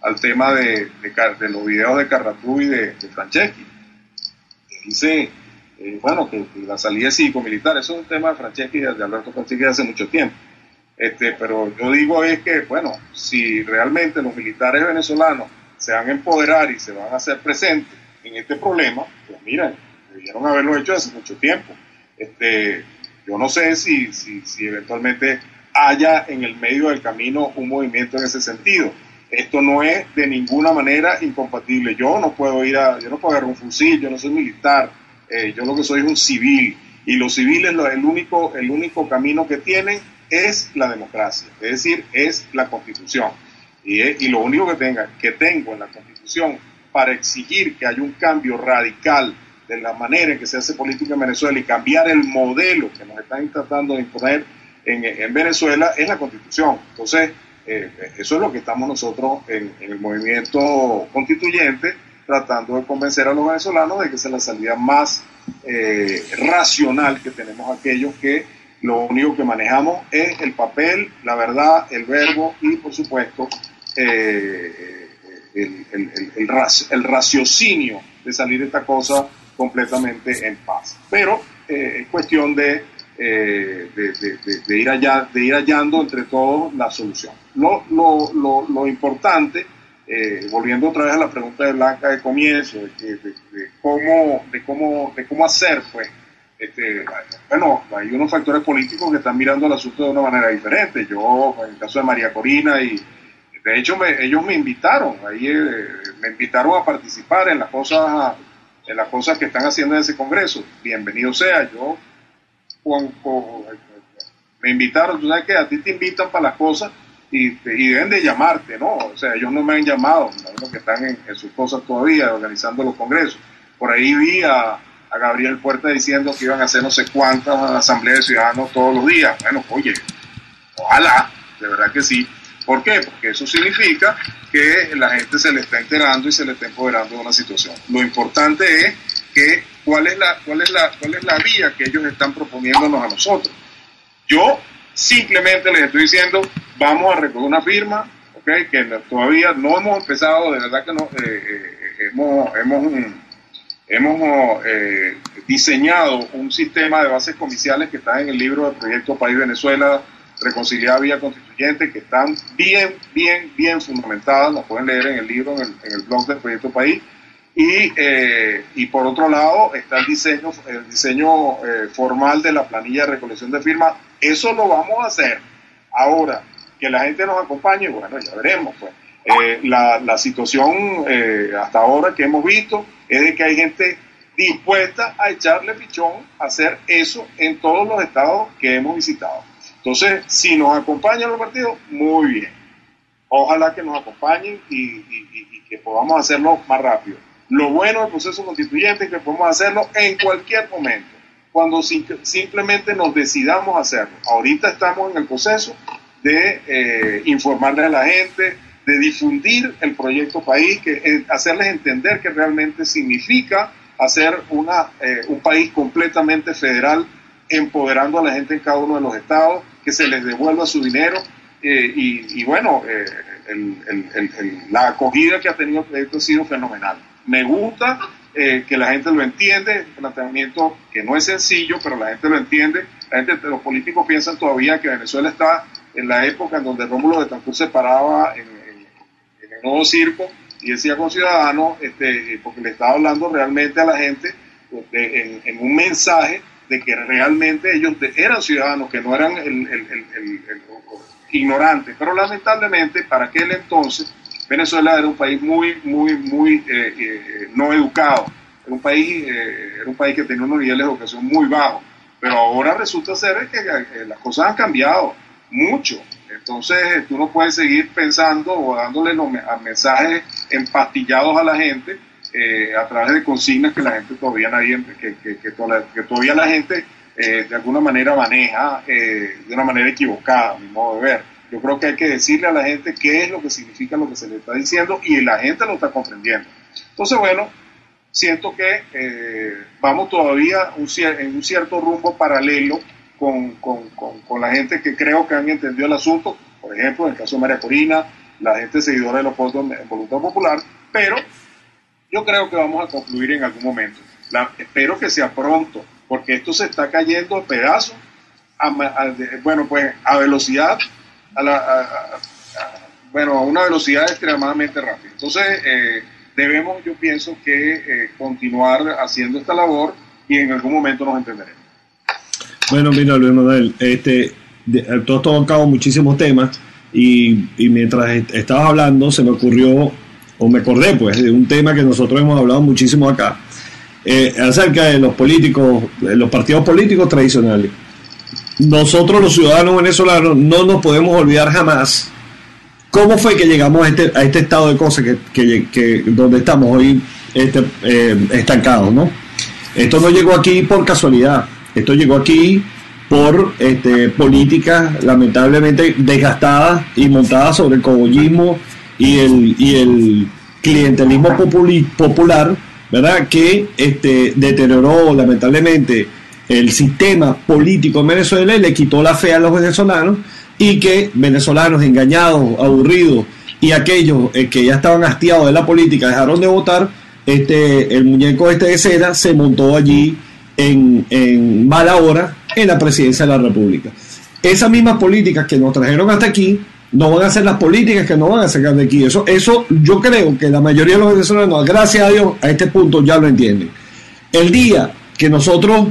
al tema de los videos de Carratú y de Franceschi. Dice, bueno, que la salida de cívico-militar, eso es un tema de Franceschi, de Alberto Franceschi hace mucho tiempo. Pero yo digo es que, bueno, si realmente los militares venezolanos se van a empoderar y se van a hacer presentes en este problema, pues miren, debieron haberlo hecho hace mucho tiempo. Yo no sé si eventualmente haya en el medio del camino un movimiento en ese sentido. Esto no es de ninguna manera incompatible. Yo no puedo agarrar un fusil, yo no soy militar, yo lo que soy es un civil, y los civiles el único camino que tienen es la democracia, es decir, es la Constitución. Y lo único que tengo en la Constitución para exigir que haya un cambio radical de la manera en que se hace política en Venezuela y cambiar el modelo que nos están tratando de imponer en Venezuela es la Constitución. Entonces, eso es lo que estamos nosotros en el movimiento constituyente tratando de convencer a los venezolanos de que esa es la salida más racional que tenemos aquellos que lo único que manejamos es el papel, la verdad, el verbo y por supuesto el raciocinio de salir de esta cosa completamente en paz. Pero es cuestión de ir hallando entre todos la solución. Lo importante, volviendo otra vez a la pregunta de Blanca de comienzo, de cómo hacer, pues, bueno, hay unos factores políticos que están mirando el asunto de una manera diferente. Yo, en el caso de María Corina, y de hecho ellos me invitaron, me invitaron a participar en las cosas que están haciendo en ese congreso. Bienvenido sea. Yo me invitaron, tú sabes que a ti te invitan para las cosas y deben de llamarte, ¿no? O sea, ellos no me han llamado, que están en sus cosas todavía, organizando los congresos. Por ahí vi a Gabriel Puerta diciendo que iban a hacer no sé cuántas asambleas de ciudadanos todos los días. Bueno, oye, ojalá, de verdad que sí. ¿Por qué? Porque eso significa que la gente se le está enterando y se le está empoderando de una situación. Lo importante es que cuál es la vía que ellos están proponiéndonos a nosotros. Yo simplemente les estoy diciendo, vamos a recoger una firma, ¿okay? Que todavía no hemos empezado, de verdad que no, hemos diseñado un sistema de bases comiciales que está en el libro del proyecto País Venezuela, Reconciliada Vía Constituyente, que están bien fundamentadas, las pueden leer en el libro, en el blog del proyecto País. Y por otro lado está el diseño formal de la planilla de recolección de firmas. Eso lo vamos a hacer. Ahora, que la gente nos acompañe, bueno, ya veremos. Pues. La situación hasta ahora que hemos visto es de que hay gente dispuesta a echarle pichón a hacer eso en todos los estados que hemos visitado. Entonces, si nos acompañan los partidos, muy bien. Ojalá que nos acompañen y que podamos hacerlo más rápido. Lo bueno del proceso constituyente es que podemos hacerlo en cualquier momento, cuando simplemente nos decidamos hacerlo. Ahorita estamos en el proceso de informarle a la gente, de difundir el proyecto País, hacerles entender que realmente significa hacer un país completamente federal, empoderando a la gente en cada uno de los estados, que se les devuelva su dinero, y bueno, la acogida que ha tenido el proyecto ha sido fenomenal. Me gusta que la gente lo entiende, un planteamiento que no es sencillo, pero la gente lo entiende. Los políticos piensan todavía que Venezuela está en la época en donde Rómulo Betancourt se paraba en el Nuevo Circo y decía con ciudadanos, porque le estaba hablando realmente a la gente en un mensaje de que realmente ellos eran ciudadanos, que no eran ignorantes. Pero lamentablemente para aquel entonces Venezuela era un país muy no educado, era un país que tenía unos niveles de educación muy bajos, pero ahora resulta ser que las cosas han cambiado mucho. Entonces tú no puedes seguir pensando o dándole los mensajes empastillados a la gente a través de consignas que la gente todavía que todavía la gente de alguna manera maneja de una manera equivocada, a mi modo de ver. Yo creo que hay que decirle a la gente qué es lo que significa lo que se le está diciendo y la gente lo está comprendiendo. Entonces, bueno, siento que vamos todavía en un cierto rumbo paralelo con la gente que creo que han entendido el asunto, por ejemplo, en el caso de María Corina, la gente seguidora de los puestos en Voluntad Popular, pero yo creo que vamos a concluir en algún momento. Espero que sea pronto, porque esto se está cayendo a pedazos, a velocidad, a una velocidad extremadamente rápida. Entonces, debemos, yo pienso, que continuar haciendo esta labor y en algún momento nos entenderemos. Bueno, mira, Luis Manuel, tú has tocado muchísimos temas y mientras estabas hablando se me ocurrió, o me acordé pues, de un tema que nosotros hemos hablado muchísimo acá, acerca de los políticos, de los partidos políticos tradicionales. Nosotros los ciudadanos venezolanos no nos podemos olvidar jamás cómo fue que llegamos a este estado de cosas que donde estamos hoy estancados, ¿no? Esto no llegó aquí por casualidad, esto llegó aquí por políticas lamentablemente desgastadas y montadas sobre el cogollismo y el clientelismo popular, ¿verdad? Que deterioró lamentablemente el sistema político en Venezuela y le quitó la fe a los venezolanos, y que venezolanos engañados, aburridos y aquellos que ya estaban hastiados de la política dejaron de votar, el muñeco de cera se montó allí en mala hora en la presidencia de la República. Esas mismas políticas que nos trajeron hasta aquí no van a ser las políticas que nos van a sacar de aquí. Eso yo creo que la mayoría de los venezolanos, gracias a Dios, a este punto ya lo entienden. El día que nosotros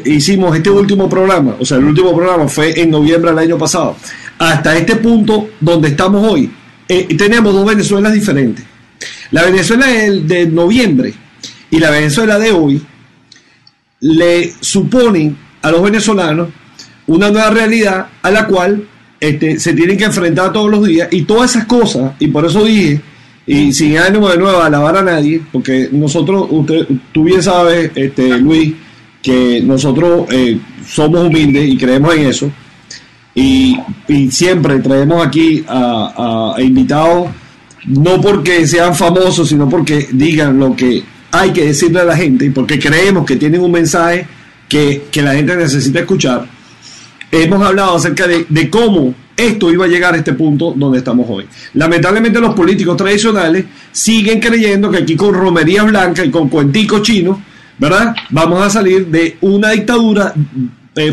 hicimos este último programa, o sea, el último programa fue en noviembre del año pasado, hasta este punto donde estamos hoy, tenemos dos Venezuelas diferentes. La Venezuela de noviembre y la Venezuela de hoy le suponen a los venezolanos una nueva realidad a la cual se tienen que enfrentar todos los días, y todas esas cosas, y por eso dije, y sin ánimo de nuevo a alabar a nadie, porque nosotros, tú bien sabes, Luis, que nosotros somos humildes y creemos en eso, y siempre traemos aquí a invitados, no porque sean famosos, sino porque digan lo que hay que decirle a la gente, y porque creemos que tienen un mensaje que la gente necesita escuchar. Hemos hablado acerca de cómo esto iba a llegar a este punto donde estamos hoy. Lamentablemente los políticos tradicionales siguen creyendo que aquí con romerías blancas y con cuenticos chinos, ¿verdad?, vamos a salir de una dictadura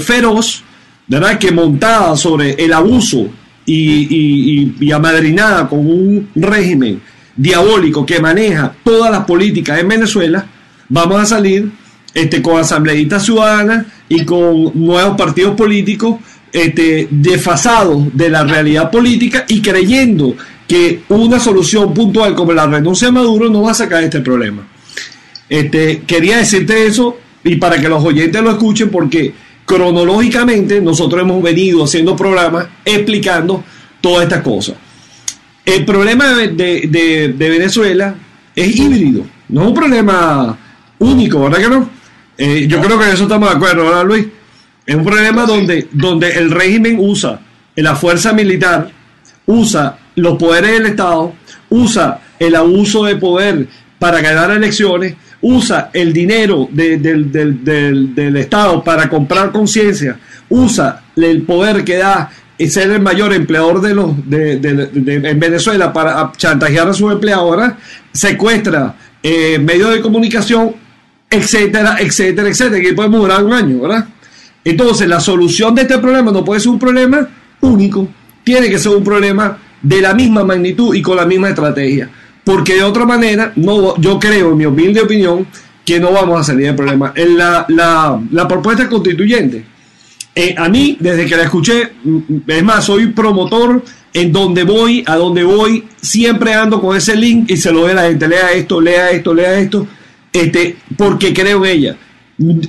feroz, ¿verdad?, que montada sobre el abuso y amadrinada con un régimen diabólico que maneja todas las políticas en Venezuela. Vamos a salir con asambleístas ciudadanas y con nuevos partidos políticos desfasados de la realidad política y creyendo que una solución puntual como la renuncia a Maduro no va a sacar este problema. Quería decirte eso, y para que los oyentes lo escuchen, porque cronológicamente nosotros hemos venido haciendo programas explicando todas estas cosas. El problema de Venezuela es híbrido, no es un problema único, ¿verdad que no? Yo creo que en eso estamos de acuerdo, ¿verdad, Luis? Es un problema donde el régimen usa la fuerza militar, usa los poderes del Estado, usa el abuso de poder para ganar elecciones, usa el dinero del Estado para comprar conciencia, usa el poder que da ser el mayor empleador en Venezuela para chantajear a sus empleadores, secuestra medios de comunicación, etcétera, etcétera, etcétera, que podemos durar un año, ¿verdad? Entonces, la solución de este problema no puede ser un problema único, tiene que ser un problema de la misma magnitud y con la misma estrategia, porque de otra manera, yo creo, en mi humilde opinión, que no vamos a salir del problema. La propuesta constituyente, a mí, desde que la escuché, es más, soy promotor, a donde voy, siempre ando con ese link y se lo doy a la gente, lea esto, porque creo en ella.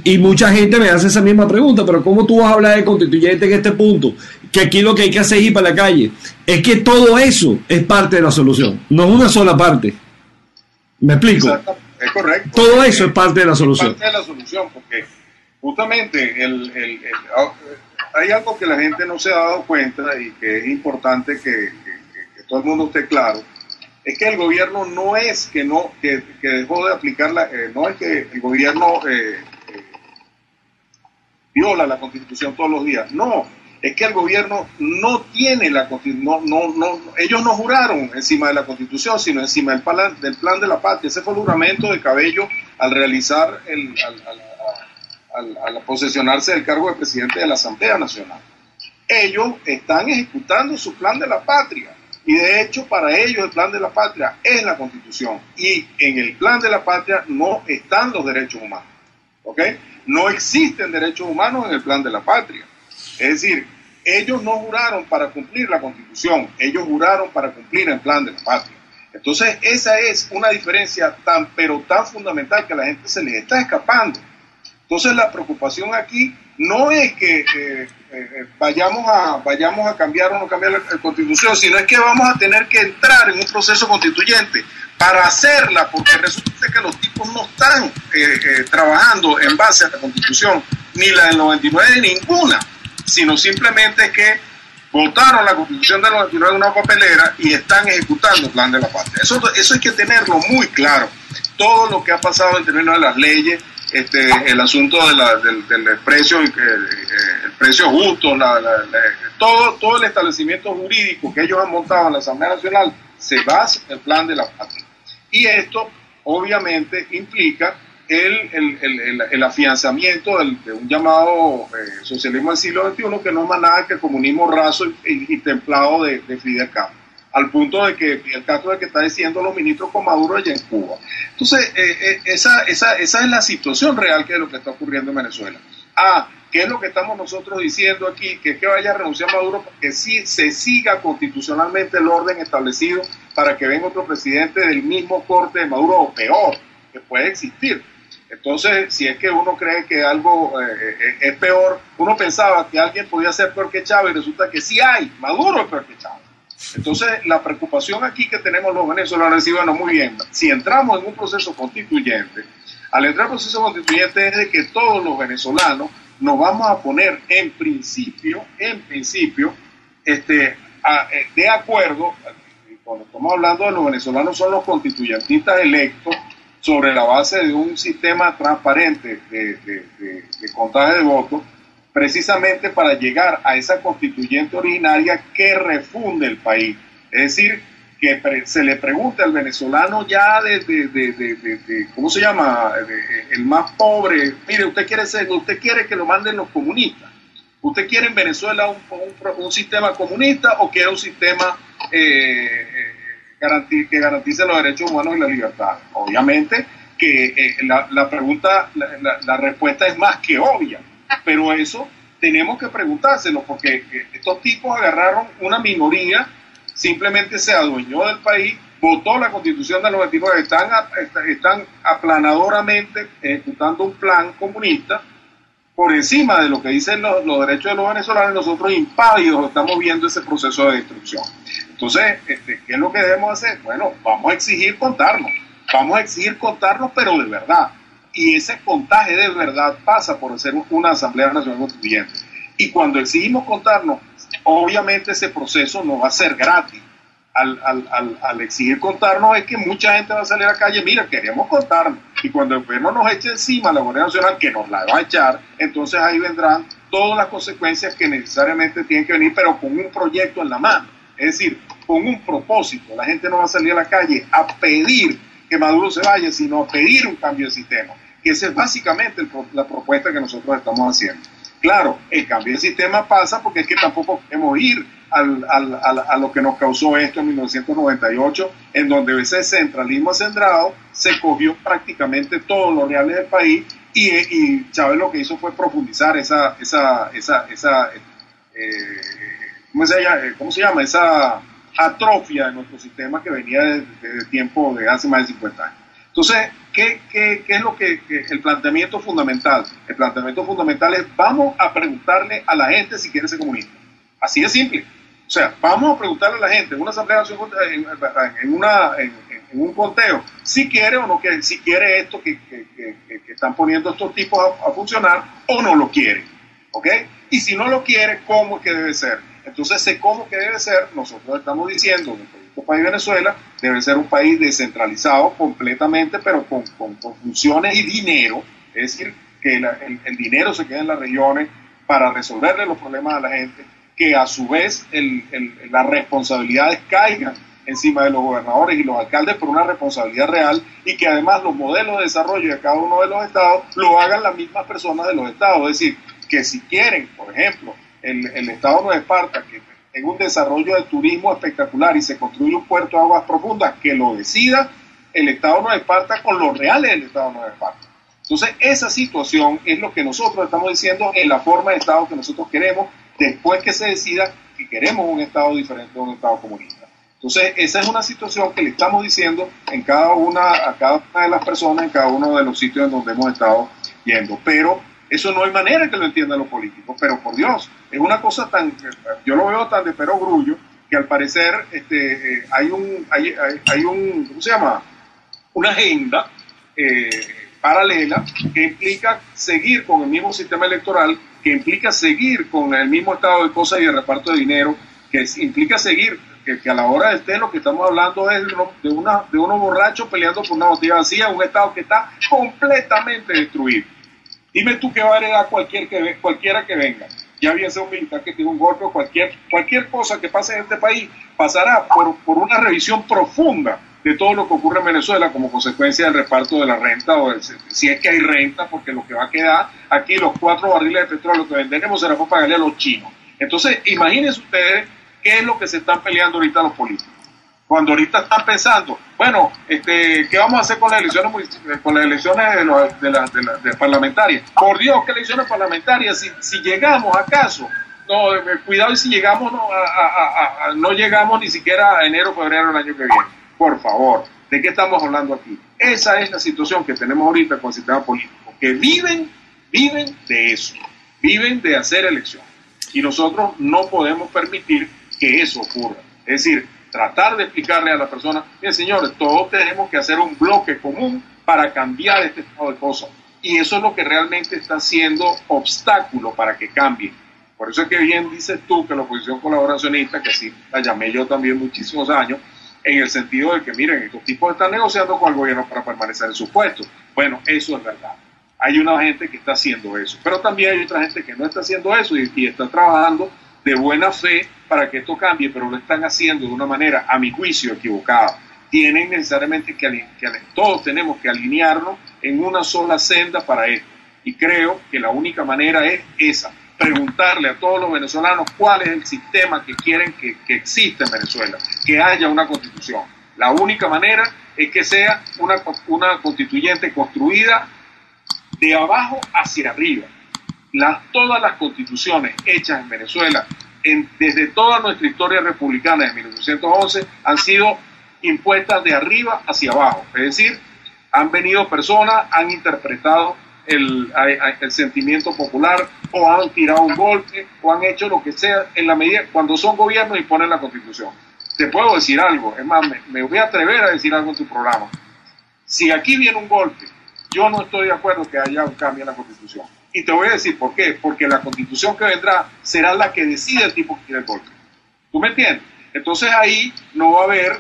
Y mucha gente me hace esa misma pregunta, pero ¿cómo tú vas a hablar de constituyente en este punto? Que aquí lo que hay que hacer es ir para la calle. Es que todo eso es parte de la solución, no es una sola parte. ¿Me explico? Exacto, es correcto. Todo eso es parte de la solución. Es parte de la solución, porque justamente hay algo que la gente no se ha dado cuenta y que es importante que todo el mundo esté claro. es que el gobierno no es que dejó de aplicarla, no es que el gobierno viola la Constitución todos los días, no, es que el gobierno no tiene la Constitución, ellos no juraron encima de la Constitución, sino encima del plan de la patria. Ese fue el juramento de Cabello al realizar, al posesionarse del cargo de presidente de la Asamblea Nacional. Ellos están ejecutando su plan de la patria. Y de hecho, para ellos el plan de la patria es la Constitución. Y en el plan de la patria no están los derechos humanos. ¿Ok? No existen derechos humanos en el plan de la patria. Es decir, ellos no juraron para cumplir la Constitución, ellos juraron para cumplir el plan de la patria. Entonces, esa es una diferencia tan fundamental que a la gente se les está escapando. Entonces, la preocupación aquí no es que vayamos a cambiar o no cambiar la Constitución, sino es que vamos a tener que entrar en un proceso constituyente para hacerla, porque resulta que los tipos no están trabajando en base a la Constitución, ni la del 99 ni ninguna, sino simplemente es que votaron la Constitución del 99 en una papelera y están ejecutando el plan de la patria. Eso hay que tenerlo muy claro. Todo lo que ha pasado en términos de las leyes, el asunto del precio, el precio justo, todo el establecimiento jurídico que ellos han montado en la Asamblea Nacional se basa en el plan de la patria. Y esto obviamente implica el afianzamiento de un llamado socialismo del siglo XXI, que no es más nada que el comunismo raso y templado de Fidel Castro, al punto de que Fidel Castro es el que está diciendo los ministros con Maduro allá en Cuba. Entonces, esa es la situación real que es lo que está ocurriendo en Venezuela. ¿Qué es lo que estamos nosotros diciendo aquí? Que vaya a renunciar Maduro, porque sí se siga constitucionalmente el orden establecido para que venga otro presidente del mismo corte de Maduro o peor, que puede existir. Entonces, si es que uno cree que algo es peor, uno pensaba que alguien podía ser peor que Chávez y resulta que sí hay, Maduro es peor que Chávez. Entonces, la preocupación aquí que tenemos los venezolanos es, bueno, muy bien, si entramos en un proceso constituyente, al entrar en un proceso constituyente es de que todos los venezolanos nos vamos a poner en principio, de acuerdo, cuando estamos hablando de los venezolanos son los constituyentistas electos, sobre la base de un sistema transparente de contaje de votos, precisamente para llegar a esa constituyente originaria que refunde el país. Es decir, que se le pregunte al venezolano ya ¿cómo se llama? El más pobre, mire, usted quiere que lo manden los comunistas. ¿Usted quiere en Venezuela un sistema comunista o quiere un sistema que garantice los derechos humanos y la libertad? Obviamente que la respuesta es más que obvia, pero eso tenemos que preguntárselo, porque estos tipos agarraron una minoría, simplemente se adueñó del país, votó la Constitución del 99, están aplanadoramente ejecutando un plan comunista por encima de lo que dicen los derechos de los venezolanos. Nosotros impávidos estamos viendo ese proceso de destrucción. Entonces, ¿qué es lo que debemos hacer? Bueno, vamos a exigir contarnos, pero de verdad. Y ese contaje de verdad pasa por ser una Asamblea Nacional Constituyente. Y cuando exigimos contarnos, obviamente ese proceso no va a ser gratis. Al exigir contarnos es que mucha gente va a salir a la calle, mira, queremos contarnos. Y cuando el gobierno nos eche encima la Guardia Nacional, que nos la va a echar, entonces ahí vendrán todas las consecuencias que necesariamente tienen que venir, pero con un proyecto en la mano. Es decir, con un propósito. La gente no va a salir a la calle a pedir que Maduro se vaya, sino a pedir un cambio de sistema. Que esa es básicamente la propuesta que nosotros estamos haciendo. Claro, el cambio de sistema pasa porque es que tampoco queremos ir a lo que nos causó esto en 1998, en donde ese centralismo centrado se cogió prácticamente todos los reales del país y Chávez lo que hizo fue profundizar esa ¿cómo se llama? Esa atrofia de nuestro sistema que venía desde tiempo de hace más de 50 años. Entonces, ¿qué es lo que el planteamiento fundamental? El planteamiento fundamental es, vamos a preguntarle a la gente si quiere ser comunista. Así de simple. O sea, vamos a preguntarle a la gente en una asamblea en un conteo si quiere o no quiere, si quiere esto que están poniendo estos tipos a funcionar o no lo quiere. ¿Ok? Y si no lo quiere, ¿cómo es que debe ser? Entonces, cómo que debe ser, nosotros estamos diciendo, nuestro país Venezuela debe ser un país descentralizado completamente, pero con funciones y dinero, es decir, que el dinero se quede en las regiones para resolverle los problemas a la gente, que a su vez las responsabilidades caigan encima de los gobernadores y los alcaldes por una responsabilidad real, y que además los modelos de desarrollo de cada uno de los estados lo hagan las mismas personas de los estados. Es decir, que si quieren, por ejemplo, el estado de Nueva Esparta, que tenga un desarrollo de turismo espectacular y se construye un puerto de aguas profundas, que lo decida el estado de Nueva Esparta con los reales del estado de Nueva Esparta. Entonces, esa situación es lo que nosotros estamos diciendo en la forma de estado que nosotros queremos, después que se decida que queremos un estado diferente de un estado comunista. Entonces, esa es una situación que le estamos diciendo a cada una de las personas, en cada uno de los sitios en donde hemos estado yendo. Pero eso no hay manera que lo entiendan los políticos. Pero por Dios, es una cosa yo lo veo tan de perogrullo, que al parecer hay un ¿cómo se llama? Una agenda paralela que implica seguir con el mismo sistema electoral, que implica seguir con el mismo estado de cosas y de reparto de dinero, que implica seguir que a la hora de lo que estamos hablando es de unos borrachos peleando por una botella vacía, un estado que está completamente destruido. Dime tú qué va a heredar cualquiera que venga, ya bien sea un militar que tiene un golpe o cualquier cosa que pase en este país, pasará por una revisión profunda de todo lo que ocurre en Venezuela como consecuencia del reparto de la renta, si es que hay renta, porque lo que va a quedar aquí, los 4 barriles de petróleo que venderemos será para pagarle a los chinos. Entonces, imagínense ustedes qué es lo que se están peleando ahorita los políticos. Cuando ahorita están pensando, bueno, ¿qué vamos a hacer con las elecciones de parlamentarias? Por Dios, ¿qué elecciones parlamentarias? Si llegamos acaso, no, cuidado, y si llegamos, no llegamos ni siquiera a enero o febrero del año que viene. Por favor, ¿de qué estamos hablando aquí? Esa es la situación que tenemos ahorita con el sistema político, que viven de eso, viven de hacer elecciones. Y nosotros no podemos permitir que eso ocurra. Es decir, tratar de explicarle a la persona, bien señores, todos tenemos que hacer un bloque común para cambiar este estado de cosas. Y eso es lo que realmente está siendo obstáculo para que cambie. Por eso es que bien dices tú que la oposición colaboracionista, que así la llamé yo también muchísimos años, en el sentido de que, miren, estos tipos están negociando con el gobierno para permanecer en sus puestos. Bueno, eso es verdad. Hay una gente que está haciendo eso, pero también hay otra gente que no está haciendo eso y está trabajando de buena fe para que esto cambie, pero lo están haciendo de una manera, a mi juicio, equivocada. Tienen necesariamente todos tenemos que alinearnos en una sola senda para esto. Y creo que la única manera es esa, preguntarle a todos los venezolanos cuál es el sistema que quieren que exista en Venezuela, que haya una constitución. La única manera es que sea una constituyente construida de abajo hacia arriba. Todas las constituciones hechas en Venezuela, desde toda nuestra historia republicana de 1911, han sido impuestas de arriba hacia abajo. Es decir, han venido personas, han interpretado el sentimiento popular, o han tirado un golpe, o han hecho lo que sea, en la medida, cuando son gobiernos y ponen la constitución. Te puedo decir algo, es más, me voy a atrever a decir algo en tu programa. Si aquí viene un golpe, yo no estoy de acuerdo que haya un cambio en la constitución. Y te voy a decir por qué. Porque la constitución que vendrá será la que decide el tipo que quiere el golpe. ¿Tú me entiendes? Entonces ahí no va a haber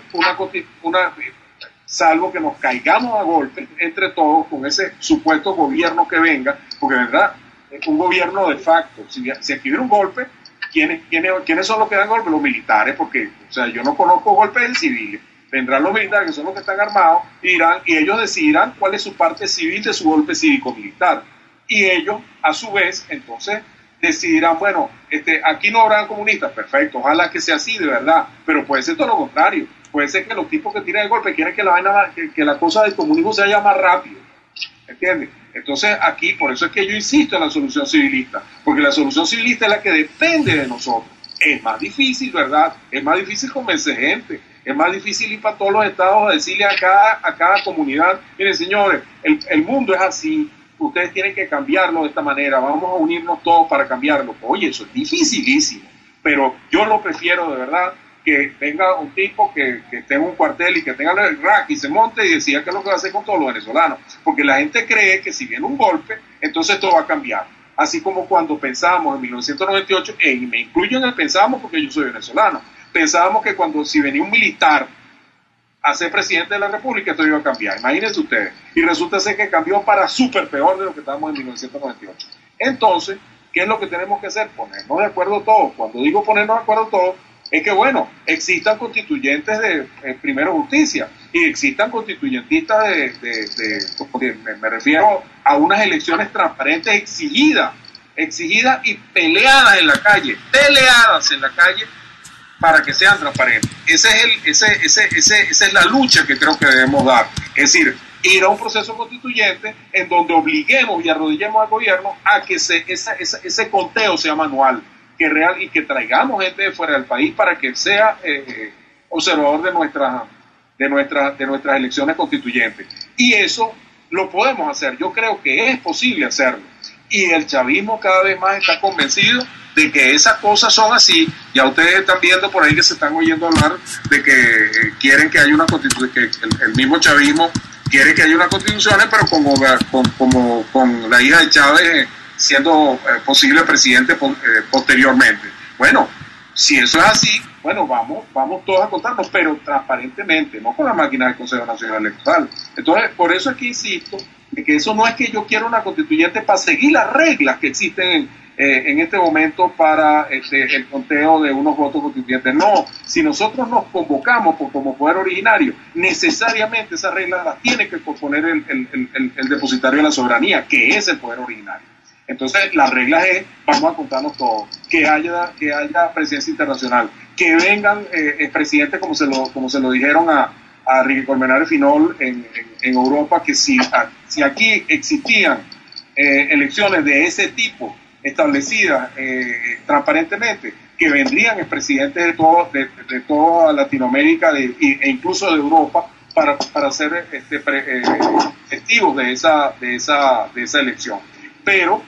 salvo que nos caigamos a golpe entre todos con ese supuesto gobierno que venga, porque vendrá un gobierno de facto. Si aquí viene un golpe, ¿quiénes son los que dan golpe? Los militares, porque yo no conozco golpes en civiles. Vendrán los militares, que son los que están armados, y ellos decidirán cuál es su parte civil de su golpe cívico-militar. Y ellos, a su vez, entonces, decidirán, bueno, aquí no habrán comunistas, perfecto, ojalá que sea así de verdad, pero puede ser todo lo contrario. Puede ser que los tipos que tiran el golpe quieren que la cosa del comunismo se vaya más rápido, ¿entiendes? Entonces aquí, por eso es que yo insisto en la solución civilista, porque la solución civilista es la que depende de nosotros. Es más difícil, ¿verdad? Es más difícil convencer gente, es más difícil ir para todos los estados a decirle a cada comunidad, miren señores, el mundo es así, ustedes tienen que cambiarlo de esta manera, vamos a unirnos todos para cambiarlo. Oye, eso es dificilísimo, pero yo lo prefiero de verdad, que venga un tipo que tenga un cuartel y que tenga el rack y se monte y decida qué es lo que va a hacer con todos los venezolanos, porque la gente cree que si viene un golpe, entonces todo va a cambiar. Así como cuando pensábamos en 1998, y me incluyo en el pensamos porque yo soy venezolano, pensábamos que si venía un militar a ser presidente de la República, esto iba a cambiar. Imagínense ustedes. Y resulta ser que cambió para súper peor de lo que estábamos en 1998. Entonces, ¿qué es lo que tenemos que hacer? Ponernos de acuerdo todos. Cuando digo ponernos de acuerdo todos, es que, bueno, existan constituyentes de Primero Justicia y existan constituyentistas me refiero a unas elecciones transparentes exigidas y peleadas en la calle, para que sean transparentes. Esa es la lucha que creo que debemos dar. Es decir, ir a un proceso constituyente en donde obliguemos y arrodillemos al gobierno a que ese conteo sea manual, y que traigamos gente de fuera del país para que sea observador de nuestras elecciones constituyentes. Y eso lo podemos hacer. Yo creo que es posible hacerlo. Y el chavismo cada vez más está convencido de que esas cosas son así. Ya ustedes están viendo por ahí que se están oyendo hablar de que quieren que haya una constitución, que el mismo chavismo quiere que haya una constitución, pero con la hija de Chávez siendo posible presidente posteriormente. Bueno, si eso es así, bueno, vamos todos a contarnos, pero transparentemente, no con la máquina del Consejo Nacional Electoral. Entonces, por eso es que insisto, de que eso no es que yo quiera una constituyente para seguir las reglas que existen en este momento para el conteo de unos votos constituyentes. No, si nosotros nos convocamos como poder originario, necesariamente esas reglas las tiene que proponer el depositario de la soberanía, que es el poder originario. Entonces, las reglas es, vamos a contarnos todo, que haya presencia internacional, que vengan presidentes como se lo dijeron a Ricky Colmenares Finol en Europa, que si aquí existían elecciones de ese tipo establecidas transparentemente, que vendrían presidentes de toda Latinoamérica e incluso de Europa para ser testigos de esa elección. Pero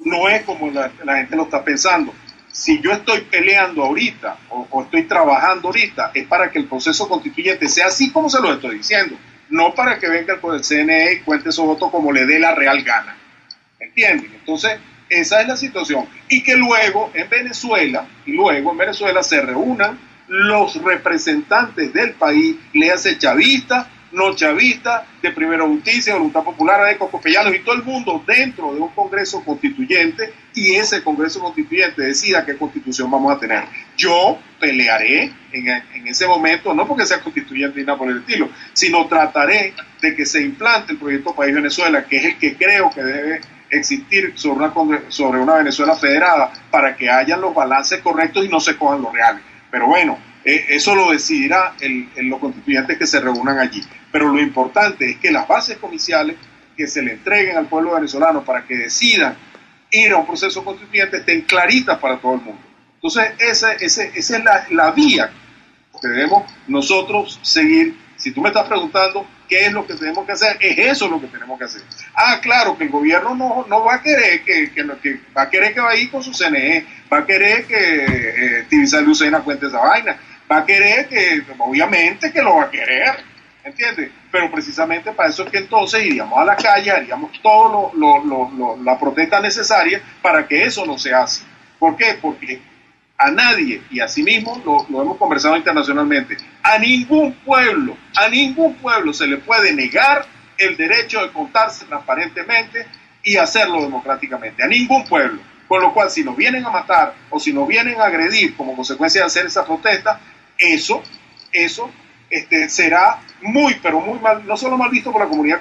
no es como la gente lo está pensando. Si yo estoy peleando ahorita o estoy trabajando ahorita, es para que el proceso constituyente sea así como se lo estoy diciendo, no para que venga el CNE y cuente esos votos como le dé la real gana. ¿Entienden? Entonces, esa es la situación. Y que luego en Venezuela se reúnan los representantes del país, le hace chavistas, no chavistas, de Primera Justicia, Voluntad Popular, ADECO, copellanos y todo el mundo dentro de un Congreso Constituyente, y ese Congreso Constituyente decida qué constitución vamos a tener. Yo pelearé en ese momento, no porque sea constituyente ni nada por el estilo, sino trataré de que se implante el proyecto País Venezuela, que es el que creo que debe existir sobre una Venezuela federada, para que hayan los balances correctos y no se cojan los reales. Pero bueno, eso lo decidirá los constituyentes que se reúnan allí. Pero lo importante es que las bases comiciales que se le entreguen al pueblo venezolano para que decidan ir a un proceso constituyente estén claritas para todo el mundo. Entonces, esa es la vía que debemos nosotros seguir. Si tú me estás preguntando qué es lo que tenemos que hacer, es eso lo que tenemos que hacer. Claro que el gobierno no va a querer que va a querer que va a ir con su CNE, va a querer que Tibisay Lucena cuente esa vaina, va a querer obviamente que lo va a querer, ¿entiendes? Pero precisamente para eso es que entonces iríamos a la calle, haríamos todo la protesta necesaria para que eso no sea así. ¿Por qué? Porque a nadie, y asimismo lo hemos conversado internacionalmente, a ningún pueblo se le puede negar el derecho de contarse transparentemente y hacerlo democráticamente, a ningún pueblo. Con lo cual, si nos vienen a matar o si nos vienen a agredir como consecuencia de hacer esa protesta, eso será pero muy mal, no solo mal visto por la comunidad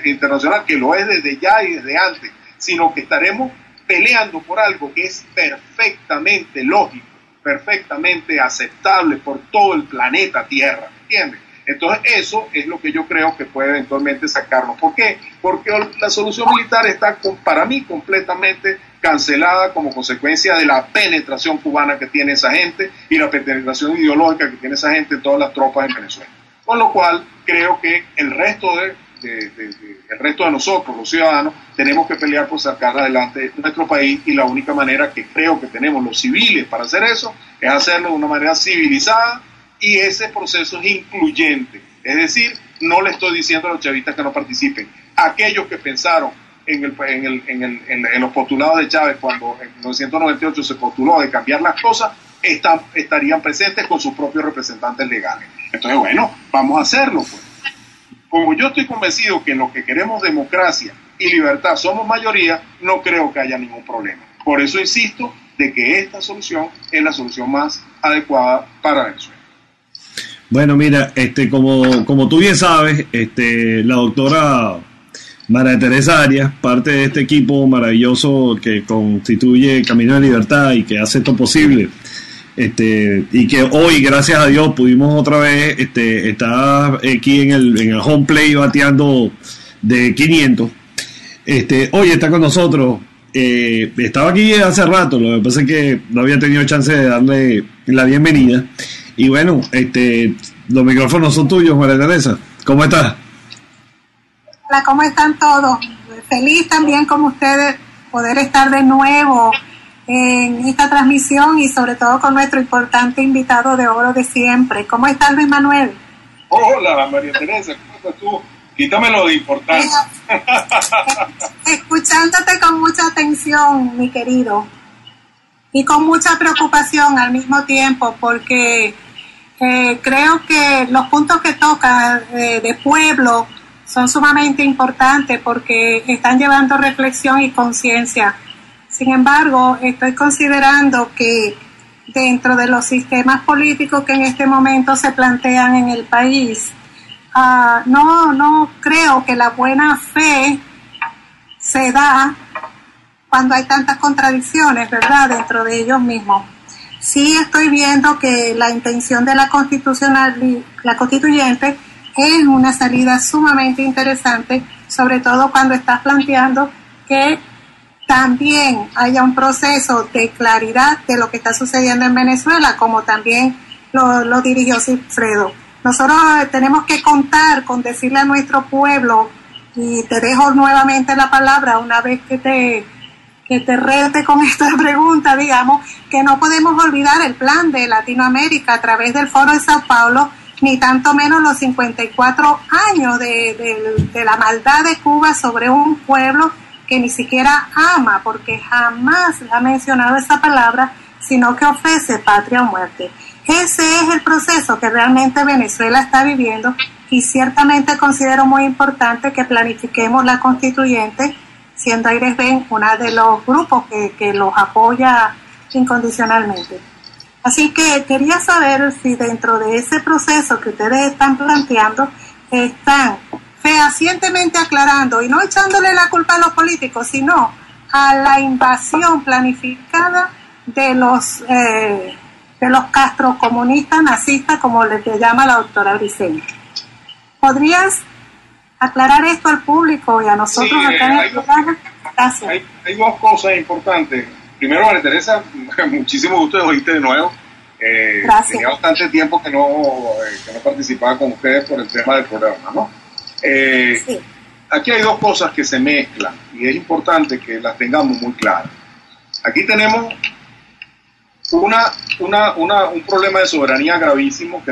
internacional, que lo es desde ya y desde antes, sino que estaremos peleando por algo que es perfectamente lógico, perfectamente aceptable por todo el planeta Tierra, ¿entiendes? Entonces eso es lo que yo creo que puede eventualmente sacarnos. ¿Por qué? Porque la solución militar está para mí completamente cancelada como consecuencia de la penetración cubana que tiene esa gente y la penetración ideológica que tiene esa gente en todas las tropas en Venezuela. Con lo cual creo que el resto de nosotros, los ciudadanos, tenemos que pelear por sacar adelante nuestro país, y la única manera que creo que tenemos los civiles para hacer eso es hacerlo de una manera civilizada, y ese proceso es incluyente. Es decir, no le estoy diciendo a los chavistas que no participen. Aquellos que pensaron en los postulados de Chávez cuando en 1998 se postuló de cambiar las cosas, estarían presentes con sus propios representantes legales. Entonces, bueno, vamos a hacerlo, pues. Como yo estoy convencido que en lo que queremos democracia y libertad somos mayoría, no creo que haya ningún problema. Por eso insisto de que esta solución es la solución más adecuada para Venezuela. Bueno, mira, como tú bien sabes, la doctora María Teresa Arias, parte de este equipo maravilloso que constituye Camino de Libertad y que hace esto posible, y que hoy, gracias a Dios, pudimos otra vez estar aquí en el home play bateando de 500. Hoy está con nosotros. Estaba aquí hace rato, lo que pasa es que no había tenido chance de darle la bienvenida. Y bueno, los micrófonos son tuyos, María Teresa. ¿Cómo estás? Hola, ¿cómo están todos? Feliz también como ustedes poder estar de nuevo en esta transmisión y sobre todo con nuestro importante invitado de oro de siempre. ¿Cómo está Luis Manuel? Hola, María Teresa, ¿cómo estás tú? Quítame lo de importante. Escuchándote con mucha atención, mi querido, y con mucha preocupación al mismo tiempo, porque creo que los puntos que toca de pueblo son sumamente importantes porque están llevando reflexión y conciencia. Sin embargo, estoy considerando que dentro de los sistemas políticos que en este momento se plantean en el país, no creo que la buena fe se da cuando hay tantas contradicciones, ¿verdad?, dentro de ellos mismos. Sí estoy viendo que la intención de la constituyente es una salida sumamente interesante, sobre todo cuando estás planteando que también haya un proceso de claridad de lo que está sucediendo en Venezuela, como también lo dirigió Silfredo. Nosotros tenemos que contar con decirle a nuestro pueblo, y te dejo nuevamente la palabra una vez que te rete con esta pregunta, digamos, que no podemos olvidar el plan de Latinoamérica a través del Foro de Sao Paulo, ni tanto menos los 54 años de la maldad de Cuba sobre un pueblo que ni siquiera ama, porque jamás ha mencionado esa palabra, sino que ofrece patria o muerte. Ese es el proceso que realmente Venezuela está viviendo y ciertamente considero muy importante que planifiquemos la constituyente, siendo Aires Ben uno de los grupos que los apoya incondicionalmente. Así que quería saber si dentro de ese proceso que ustedes están planteando están fehacientemente aclarando y no echándole la culpa a los políticos, sino a la invasión planificada de los castrocomunistas nazistas, como les llama la doctora Briceño. ¿Podrías aclarar esto al público y a nosotros acá en el programa? Gracias. Hay dos cosas importantes. Primero, María Teresa, muchísimo gusto de oírte de nuevo. Gracias. Tenía bastante tiempo que no participaba con ustedes por el tema del programa, ¿no? Sí. Aquí hay dos cosas que se mezclan y es importante que las tengamos muy claras. Aquí tenemos un problema de soberanía gravísimo que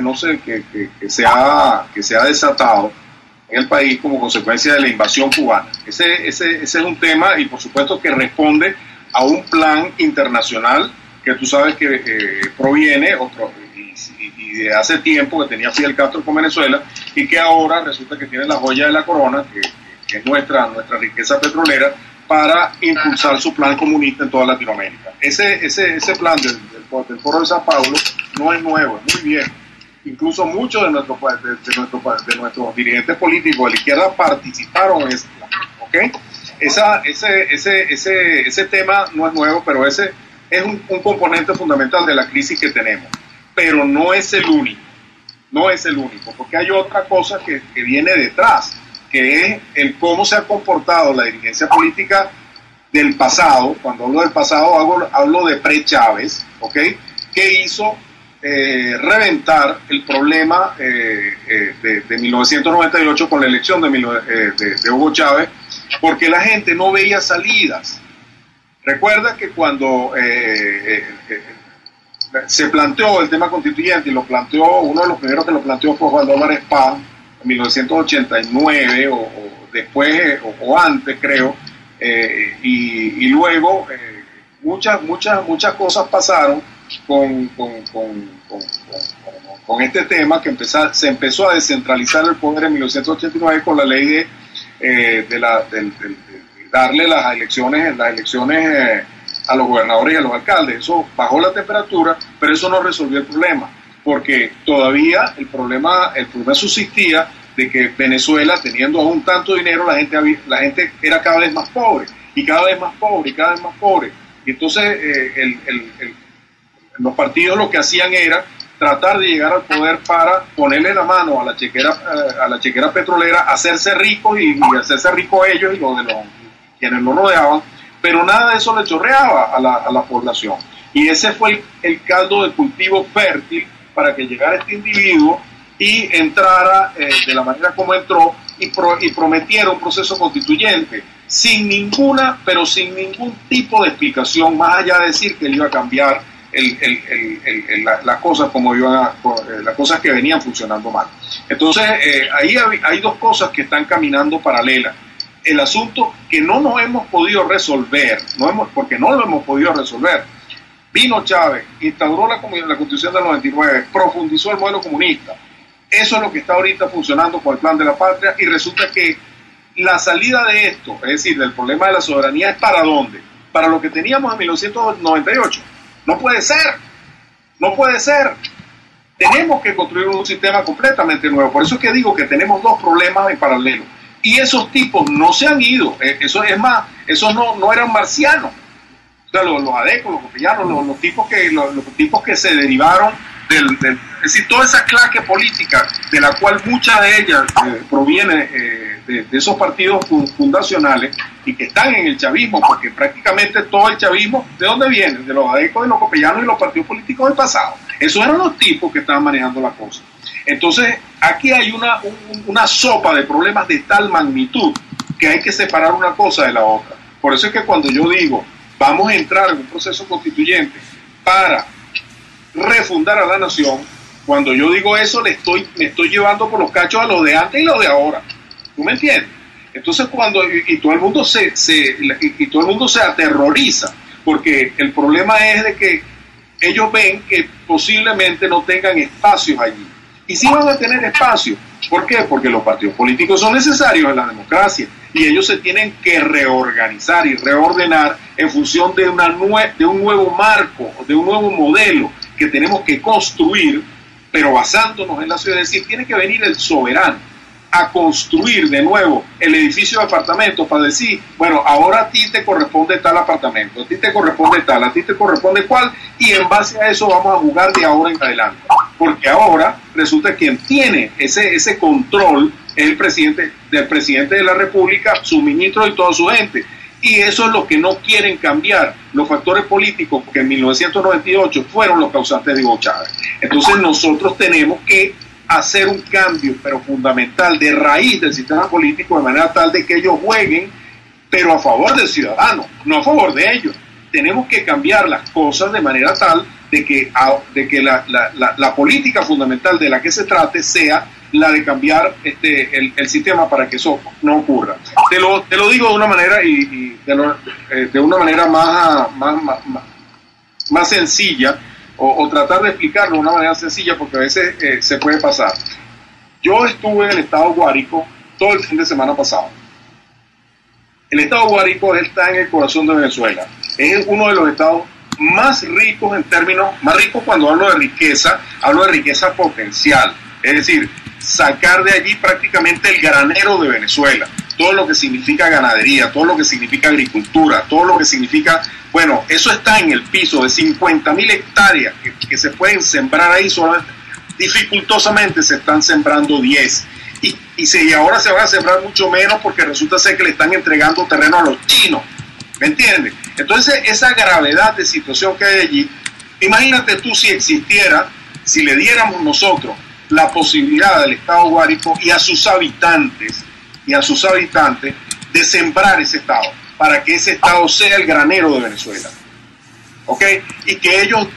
se ha desatado en el país como consecuencia de la invasión cubana. Ese es un tema y por supuesto que responde a un plan internacional que tú sabes que proviene y de hace tiempo que tenía Fidel Castro con Venezuela y que ahora resulta que tiene la joya de la corona, que es nuestra riqueza petrolera, para impulsar su plan comunista en toda Latinoamérica. Ese plan del Foro de Sao Paulo no es nuevo, es muy viejo. Incluso muchos de nuestros dirigentes políticos de la izquierda participaron en ese plan, ¿ok? Ese tema no es nuevo, pero ese es un componente fundamental de la crisis que tenemos. Pero no es el único, porque hay otra cosa que viene detrás, que es el cómo se ha comportado la dirigencia política del pasado. Cuando hablo del pasado hablo de pre-Chávez, ¿ok? Que hizo reventar el problema de 1998 con la elección de Hugo Chávez, porque la gente no veía salidas. Recuerda que cuando se planteó el tema constituyente, y uno de los primeros que lo planteó fue Juan Álvarez Paz, en 1989 o después o antes, creo, y luego muchas cosas pasaron con este tema, que se empezó a descentralizar el poder en 1989 con la ley de darle las elecciones a los gobernadores y a los alcaldes. Eso bajó la temperatura, pero eso no resolvió el problema, porque todavía el problema subsistía de que Venezuela, teniendo aún tanto dinero, la gente era cada vez más pobre, y cada vez más pobre, y cada vez más pobre. Y entonces los partidos lo que hacían era tratar de llegar al poder para ponerle la mano a la chequera petrolera, hacerse ricos y hacerse ricos ellos y quienes lo rodeaban, pero nada de eso le chorreaba a la población. Y ese fue el caldo de cultivo fértil para que llegara este individuo y entrara de la manera como entró y prometiera un proceso constituyente sin ningún tipo de explicación, más allá de decir que él iba a cambiar las cosas las cosas que venían funcionando mal. Entonces ahí hay dos cosas que están caminando paralelas. El asunto que no nos hemos podido resolver, porque no lo hemos podido resolver. Vino Chávez, instauró la Constitución del 99, profundizó el modelo comunista. Eso es lo que está ahorita funcionando con el Plan de la Patria, y resulta que la salida de esto, es decir, del problema de la soberanía, ¿es para dónde? Para lo que teníamos en 1998. No puede ser. Tenemos que construir un sistema completamente nuevo. Por eso es que digo que tenemos dos problemas en paralelo. Y esos tipos no se han ido. Eso es más, esos no eran marcianos. O sea, los adecos, los copellanos, los tipos que se derivaron es decir, toda esa clase política, de la cual mucha de ellas proviene de esos partidos fundacionales y que están en el chavismo, porque prácticamente todo el chavismo, ¿de dónde viene? De los adecos, de los copellanos y los partidos políticos del pasado. Esos eran los tipos que estaban manejando la cosa. Entonces, aquí hay una sopa de problemas de tal magnitud que hay que separar una cosa de la otra. Por eso es que cuando yo digo, vamos a entrar en un proceso constituyente para refundar a la nación, cuando yo digo eso me estoy llevando por los cachos a los de antes y los de ahora. ¿Tú me entiendes? Entonces todo el mundo se aterroriza, porque el problema es de que ellos ven que posiblemente no tengan espacios allí. Y sí van a tener espacio. ¿Por qué? Porque los partidos políticos son necesarios en la democracia y ellos se tienen que reorganizar y reordenar en función de un nuevo marco, de un nuevo modelo que tenemos que construir, pero basándonos en la ciudad. Es decir, tiene que venir el soberano a construir de nuevo el edificio de apartamentos para decir, bueno, ahora a ti te corresponde tal apartamento, a ti te corresponde tal, a ti te corresponde cual, y en base a eso vamos a jugar de ahora en adelante. Porque ahora resulta que quien tiene ese control es el presidente de la República, su ministro y toda su gente. Y eso es lo que no quieren cambiar los factores políticos que en 1998 fueron los causantes de Hugo Chávez. Entonces nosotros tenemos que hacer un cambio, pero fundamental, de raíz del sistema político, de manera tal de que ellos jueguen, pero a favor del ciudadano, no a favor de ellos. Tenemos que cambiar las cosas de manera tal de que la política fundamental de la que se trate sea la de cambiar el sistema para que eso no ocurra. Te lo digo de una manera de una manera más sencilla, o tratar de explicarlo de una manera sencilla, porque a veces se puede pasar. Yo estuve en el estado Guárico todo el fin de semana pasado. El estado Guárico está en el corazón de Venezuela. Es uno de los estados más ricos más ricos cuando hablo de riqueza potencial. Es decir, sacar de allí prácticamente el granero de Venezuela. Todo lo que significa ganadería, todo lo que significa agricultura, todo lo que significa... Bueno, eso está en el piso de 50.000 hectáreas que se pueden sembrar ahí, solamente dificultosamente se están sembrando 10. Y ahora se van a sembrar mucho menos porque resulta ser que le están entregando terreno a los chinos. ¿Me entiendes? Entonces, esa gravedad de situación que hay allí, imagínate tú si existiera, si le diéramos nosotros la posibilidad del estado Guárico y a sus habitantes de sembrar ese estado, para que ese estado sea el granero de Venezuela. ¿Ok? Y que ellos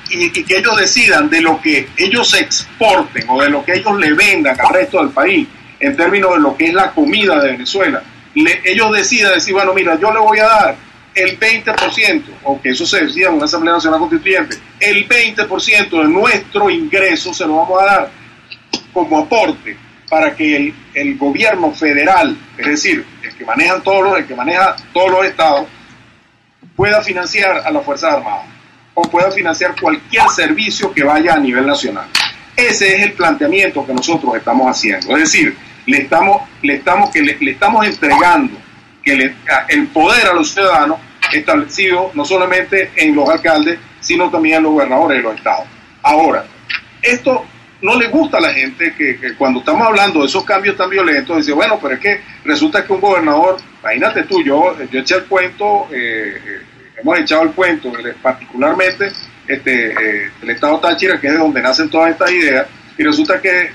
decidan de lo que ellos exporten o de lo que ellos le vendan al resto del país, en términos de lo que es la comida de Venezuela. Ellos decidan decir, bueno, mira, yo le voy a dar el 20%, o que eso se decía en una Asamblea Nacional Constituyente, el 20% de nuestro ingreso se lo vamos a dar como aporte para que el gobierno federal, es decir, el que maneja todos los estados, pueda financiar a las Fuerzas Armadas o pueda financiar cualquier servicio que vaya a nivel nacional. Ese es el planteamiento que nosotros estamos haciendo. Es decir, le estamos entregando el poder a los ciudadanos establecido no solamente en los alcaldes, sino también en los gobernadores de los estados. Ahora, esto no le gusta a la gente que cuando estamos hablando de esos cambios tan violentos, dice, bueno, pero es que resulta que un gobernador, imagínate tú, yo eché el cuento, hemos echado el cuento, particularmente el estado Táchira, que es de donde nacen todas estas ideas, y resulta que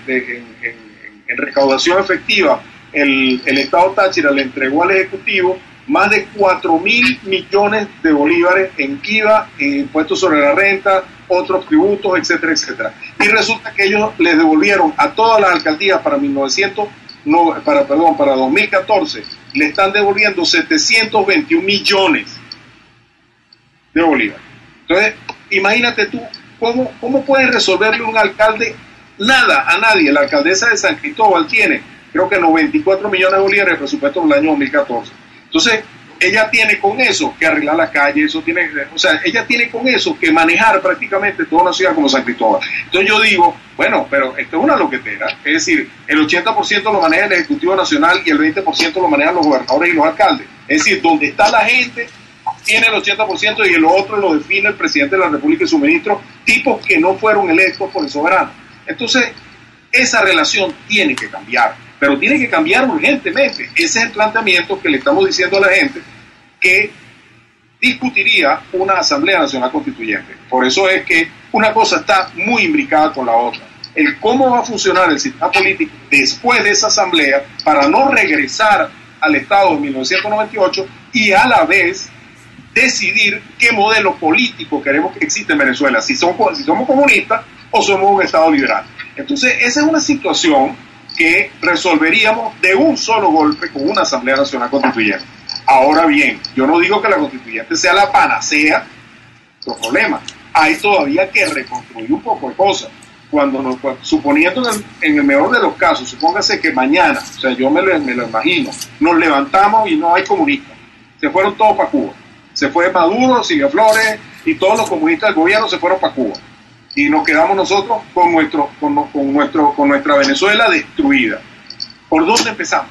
en recaudación efectiva, el estado Táchira le entregó al Ejecutivo más de 4.000 millones de bolívares en IVA, en impuestos sobre la renta, otros tributos, etcétera, etcétera. Y resulta que ellos les devolvieron a todas las alcaldías para 2014, le están devolviendo 721 millones de bolívares. Entonces, imagínate tú, ¿cómo puede resolverle un alcalde nada a nadie? La alcaldesa de San Cristóbal tiene, creo que 94 millones de bolívares de presupuesto en el año 2014. Entonces, ella tiene con eso que arreglar la calle, ella tiene con eso que manejar prácticamente toda una ciudad como San Cristóbal. Entonces yo digo, bueno, pero esto es una loquetera, es decir, el 80% lo maneja el Ejecutivo Nacional y el 20% lo manejan los gobernadores y los alcaldes. Es decir, donde está la gente tiene el 80% y el otro lo define el presidente de la República y su ministro, tipos que no fueron electos por el soberano. Entonces, esa relación tiene que cambiar, pero tiene que cambiar urgentemente. Ese es el planteamiento que le estamos diciendo a la gente que discutiría una Asamblea Nacional Constituyente. Por eso es que una cosa está muy imbricada con la otra. El cómo va a funcionar el sistema político después de esa Asamblea para no regresar al Estado de 1998 y a la vez decidir qué modelo político queremos que exista en Venezuela, si somos comunistas o somos un Estado liberal. Entonces, esa es una situación que resolveríamos de un solo golpe con una Asamblea Nacional Constituyente. Ahora bien, yo no digo que la Constituyente sea la panacea de los problemas. Hay todavía que reconstruir un poco de cosas. Suponiendo en el mejor de los casos, supóngase que mañana, o sea, yo me lo imagino, nos levantamos y no hay comunistas. Se fueron todos para Cuba. Se fue Maduro, Silvia Flores y todos los comunistas del gobierno se fueron para Cuba. Y nos quedamos nosotros con nuestra Venezuela destruida. ¿Por dónde empezamos?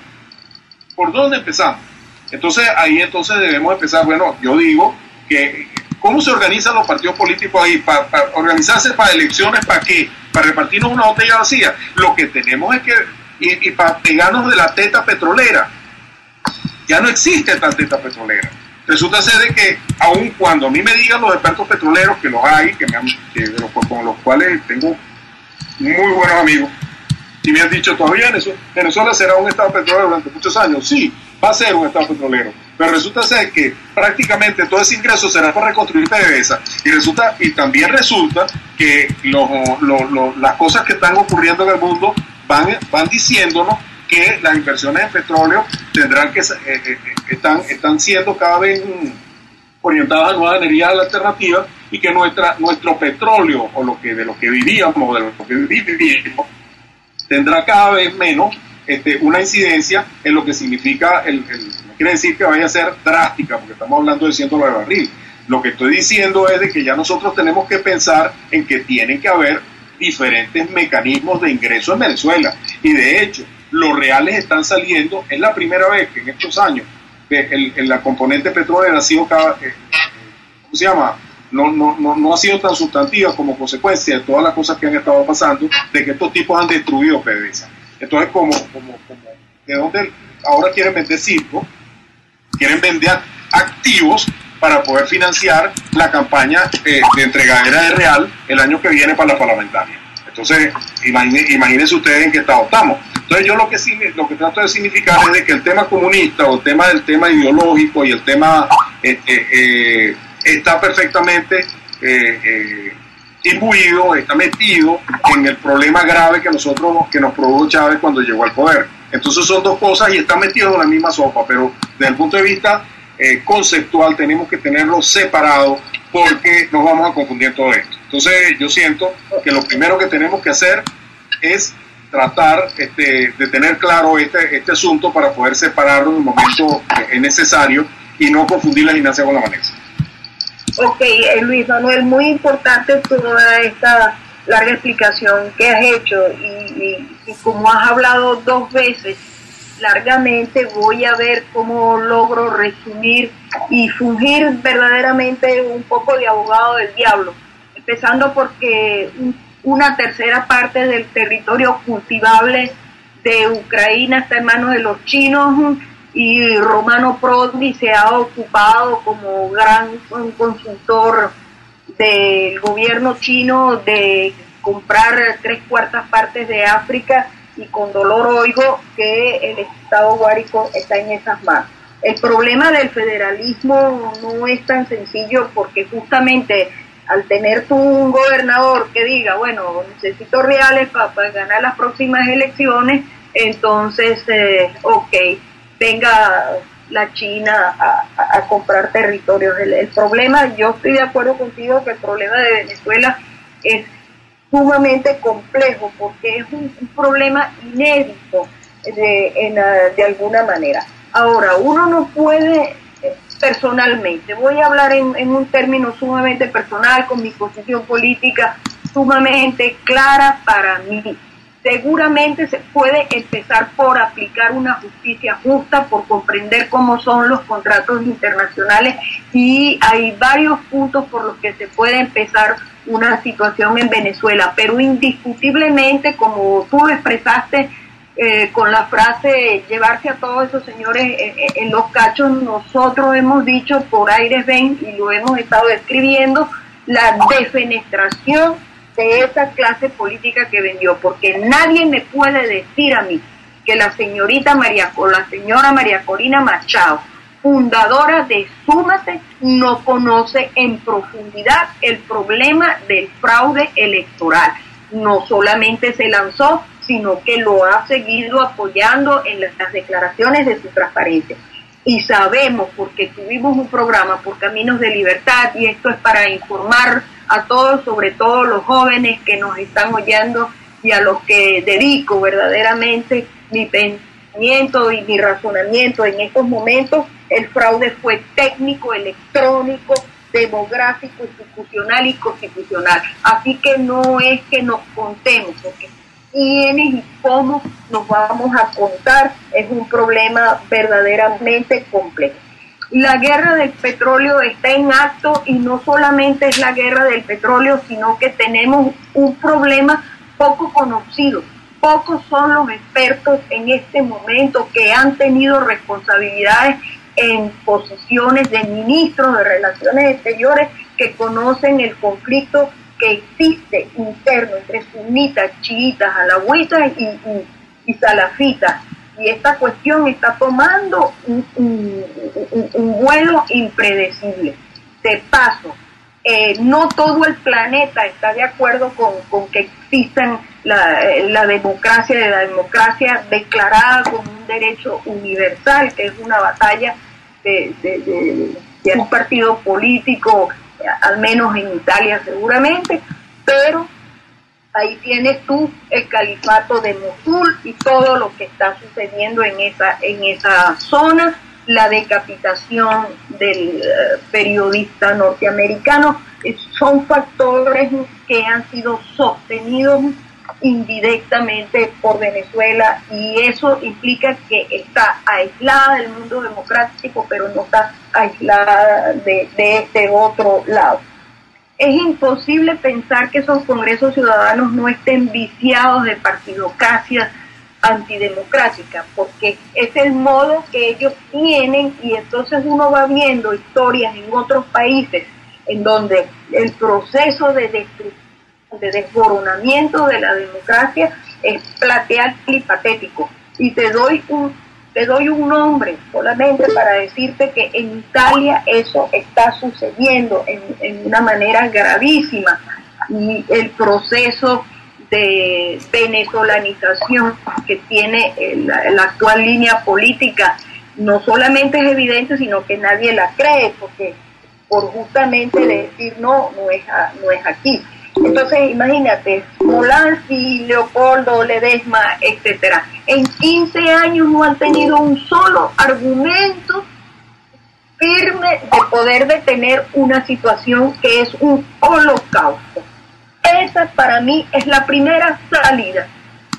Entonces, ahí debemos empezar. Bueno, yo digo que ¿cómo se organizan los partidos políticos ahí? Para organizarse para elecciones, ¿para qué? Para repartirnos una botella vacía. Lo que tenemos es que, y para pegarnos de la teta petrolera. Ya no existe tal teta petrolera. Resulta ser de que, aun cuando a mí me digan los expertos petroleros, que los hay, con los cuales tengo muy buenos amigos, y me han dicho, todavía Venezuela será un estado petrolero durante muchos años. Sí, va a ser un estado petrolero, pero resulta ser que prácticamente todo ese ingreso será para reconstruir PDVSA, y también resulta que las cosas que están ocurriendo en el mundo van diciéndonos que las inversiones en petróleo tendrán que están siendo cada vez orientadas a nuevas energías alternativas, y que nuestro petróleo, o de lo que vivíamos, tendrá cada vez menos una incidencia en lo que significa no quiere decir que vaya a ser drástica, porque estamos hablando de $100 el barril. Lo que estoy diciendo es de que ya nosotros tenemos que pensar en que tienen que haber diferentes mecanismos de ingreso en Venezuela, y de hecho los reales están saliendo. Es la primera vez que en estos años la componente petrolera ha sido no ha sido tan sustantiva como consecuencia de todas las cosas que han estado pasando, de que estos tipos han destruido PDVSA. Entonces, de dónde ahora quieren vender circo, quieren vender activos para poder financiar la campaña de entregadera de real el año que viene para la parlamentaria. Entonces, imagínense ustedes en qué estado estamos. Entonces, yo lo que trato de significar es de que el tema comunista, o el tema ideológico, y el tema está perfectamente imbuido, está metido en el problema grave que nos produjo Chávez cuando llegó al poder. Entonces son dos cosas y están metidos en la misma sopa, pero desde el punto de vista conceptual tenemos que tenerlo separado, porque nos vamos a confundir todo esto. Entonces yo siento que lo primero que tenemos que hacer es tratar de tener claro este asunto para poder separarlo en el momento necesario y no confundir la gimnasia con la vanessa. Ok, Luis Manuel, muy importante toda esta larga explicación que has hecho y como has hablado 2 veces largamente, voy a ver cómo logro resumir y fungir verdaderamente un poco de abogado del diablo, empezando porque una tercera parte del territorio cultivable de Ucrania está en manos de los chinos y Romano Prodi se ha ocupado como gran consultor del gobierno chino de comprar 3/4 partes de África, y con dolor oigo que el Estado guárico está en esas manos. El problema del federalismo no es tan sencillo, porque justamente al tener tú un gobernador que diga, bueno, necesito reales para ganar las próximas elecciones, entonces, venga la China a comprar territorios. El problema, yo estoy de acuerdo contigo que el problema de Venezuela es sumamente complejo, porque es un problema inédito de alguna manera. Ahora, uno no puede personalmente, voy a hablar en un término sumamente personal, con mi posición política sumamente clara para mí. Seguramente se puede empezar por aplicar una justicia justa, por comprender cómo son los contratos internacionales, y hay varios puntos por los que se puede empezar una situación en Venezuela, pero indiscutiblemente, como tú lo expresaste con la frase llevarse a todos esos señores en los cachos, nosotros hemos dicho por aires ven y lo hemos estado describiendo, la defenestración de esa clase política que vendió, porque nadie me puede decir a mí que la señora María Corina Machado, fundadora de Súmate, no conoce en profundidad el problema del fraude electoral. No solamente se lanzó, sino que lo ha seguido apoyando en las declaraciones de su transparencia. Y sabemos, porque tuvimos un programa por Caminos de Libertad, y esto es para informar a todos, sobre todo los jóvenes que nos están oyendo y a los que dedico verdaderamente mi pensamiento y mi razonamiento en estos momentos. El fraude fue técnico, electrónico, demográfico, institucional y constitucional. Así que no es que nos contemos, porque quiénes y cómo nos vamos a contar es un problema verdaderamente complejo. La guerra del petróleo está en acto, y no solamente es la guerra del petróleo, sino que tenemos un problema poco conocido. Pocos son los expertos en este momento que han tenido responsabilidades en posiciones de ministros de Relaciones Exteriores que conocen el conflicto que existe interno entre sunitas, chiitas, alawitas y salafitas. Y esta cuestión está tomando un vuelo impredecible. De paso, no todo el planeta está de acuerdo con que existan la democracia declarada como un derecho universal, que es una batalla de un partido político, al menos en Italia seguramente, pero ahí tienes tú el califato de Mosul y todo lo que está sucediendo en esa zona, la decapitación del periodista norteamericano. Son factores que han sido sostenidos indirectamente por Venezuela, y eso implica que está aislada del mundo democrático, pero no está aislada de este otro lado. Es imposible pensar que esos congresos ciudadanos no estén viciados de partidocracia antidemocrática, porque es el modo que ellos tienen, y entonces uno va viendo historias en otros países en donde el proceso de desboronamiento de la democracia es plateal y patético. Y te doy un nombre solamente para decirte que en Italia eso está sucediendo en una manera gravísima, y el proceso de venezolanización que tiene la actual línea política no solamente es evidente, sino que nadie la cree, porque por justamente decir no es aquí. Entonces, imagínate, Polanski, Leopoldo, Ledesma, etcétera, en 15 años no han tenido un solo argumento firme de poder detener una situación que es un holocausto. Esa para mí es la primera salida.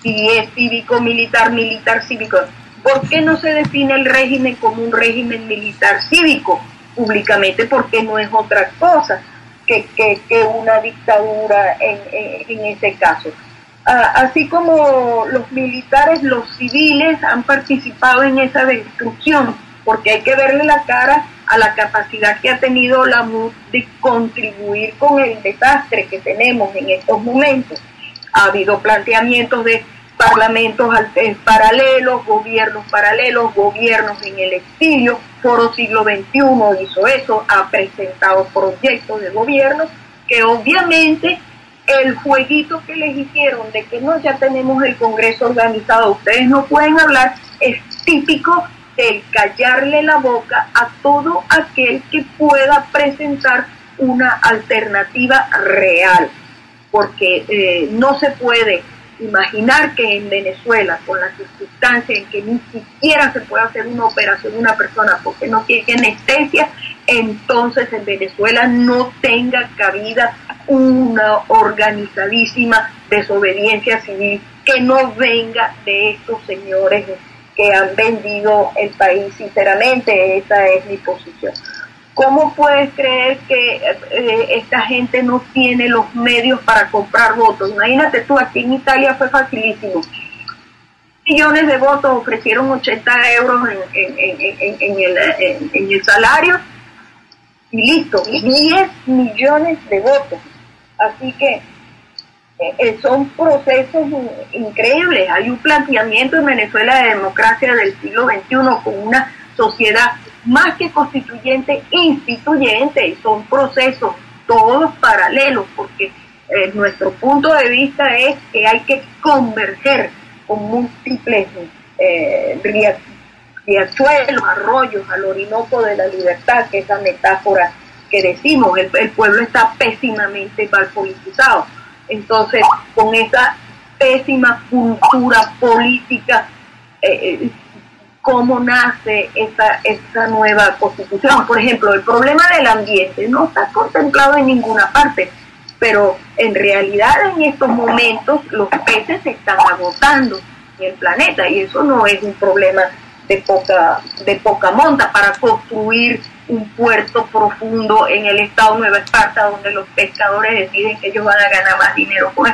Si es cívico-militar, militar-cívico, ¿por qué no se define el régimen como un régimen militar-cívico públicamente? Porque no es otra cosa que una dictadura en ese caso. Así como los militares, los civiles han participado en esa destrucción, porque hay que verle la cara a la capacidad que ha tenido la MUD de contribuir con el desastre que tenemos en estos momentos. Ha habido planteamientos de parlamentos paralelos, gobiernos en el exilio. Foro Siglo XXI hizo eso, ha presentado proyectos de gobierno que obviamente el jueguito que les hicieron de que no, ya tenemos el Congreso organizado, ustedes no pueden hablar, es típico del callarle la boca a todo aquel que pueda presentar una alternativa real, porque no se puede imaginar que en Venezuela, con las circunstancias en que ni siquiera se puede hacer una operación de una persona porque no tiene anestesia, entonces en Venezuela no tenga cabida una organizadísima desobediencia civil que no venga de estos señores que han vendido el país. Sinceramente, esa es mi posición. ¿Cómo puedes creer que esta gente no tiene los medios para comprar votos? Imagínate tú, aquí en Italia fue facilísimo. Millones de votos, ofrecieron 80 euros en el salario y listo, 10 millones de votos. Así que son procesos increíbles. Hay un planteamiento en Venezuela de democracia del siglo XXI con una sociedad más que constituyente, instituyente. Son procesos todos paralelos, porque nuestro punto de vista es que hay que converger con múltiples riachuelos, arroyos, al Orinoco de la libertad, que es la metáfora que decimos. El pueblo está pésimamente mal politizado. Entonces, con esa pésima cultura política, ¿cómo nace esa nueva constitución? Por ejemplo, el problema del ambiente no está contemplado en ninguna parte, pero en realidad en estos momentos los peces se están agotando en el planeta, y eso no es un problema de poca monta para construir un puerto profundo en el estado Nueva Esparta, donde los pescadores deciden que ellos van a ganar más dinero. Pues,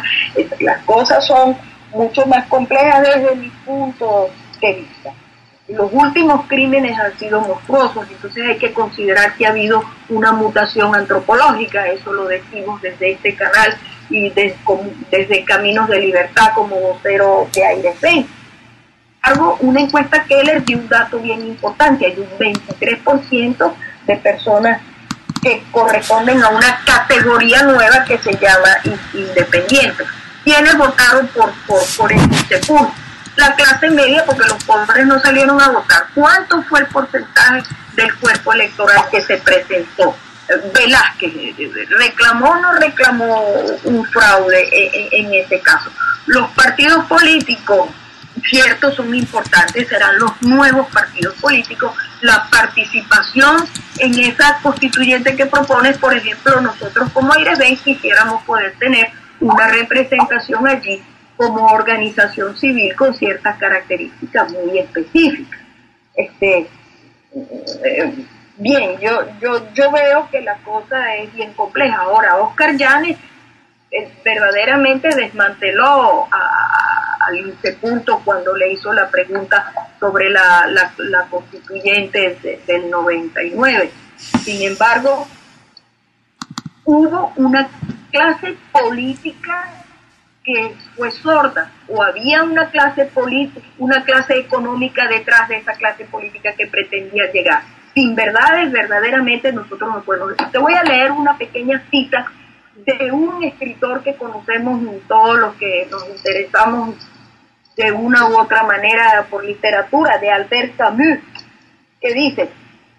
las cosas son mucho más complejas desde mi punto de vista. Los últimos crímenes han sido monstruosos, entonces hay que considerar que ha habido una mutación antropológica. Eso lo decimos desde este canal y desde Caminos de Libertad como vocero de AIREFEI. Una encuesta Keller dio un dato bien importante: hay un 23% de personas que corresponden a una categoría nueva que se llama independientes. ¿Quiénes votaron por este punto? La clase media, porque los pobres no salieron a votar. ¿Cuánto fue el porcentaje del cuerpo electoral que se presentó? Velázquez, ¿reclamó o no reclamó un fraude en ese caso? Los partidos políticos, cierto, son importantes, serán los nuevos partidos políticos. La participación en esa constituyente que propones, por ejemplo, nosotros como AIREFEI quisiéramos poder tener una representación allí como organización civil con ciertas características muy específicas. Bien, yo veo que la cosa es bien compleja. Ahora, Oscar Yanes verdaderamente desmanteló al Insepunto cuando le hizo la pregunta sobre la constituyente del 99. Sin embargo, hubo una clase política que fue sorda, o había una clase política, una clase económica detrás de esa clase política que pretendía llegar. Sin verdades, verdaderamente nosotros no podemos. Te voy a leer una pequeña cita de un escritor que conocemos todos los que nos interesamos de una u otra manera por literatura, de Albert Camus. que dice: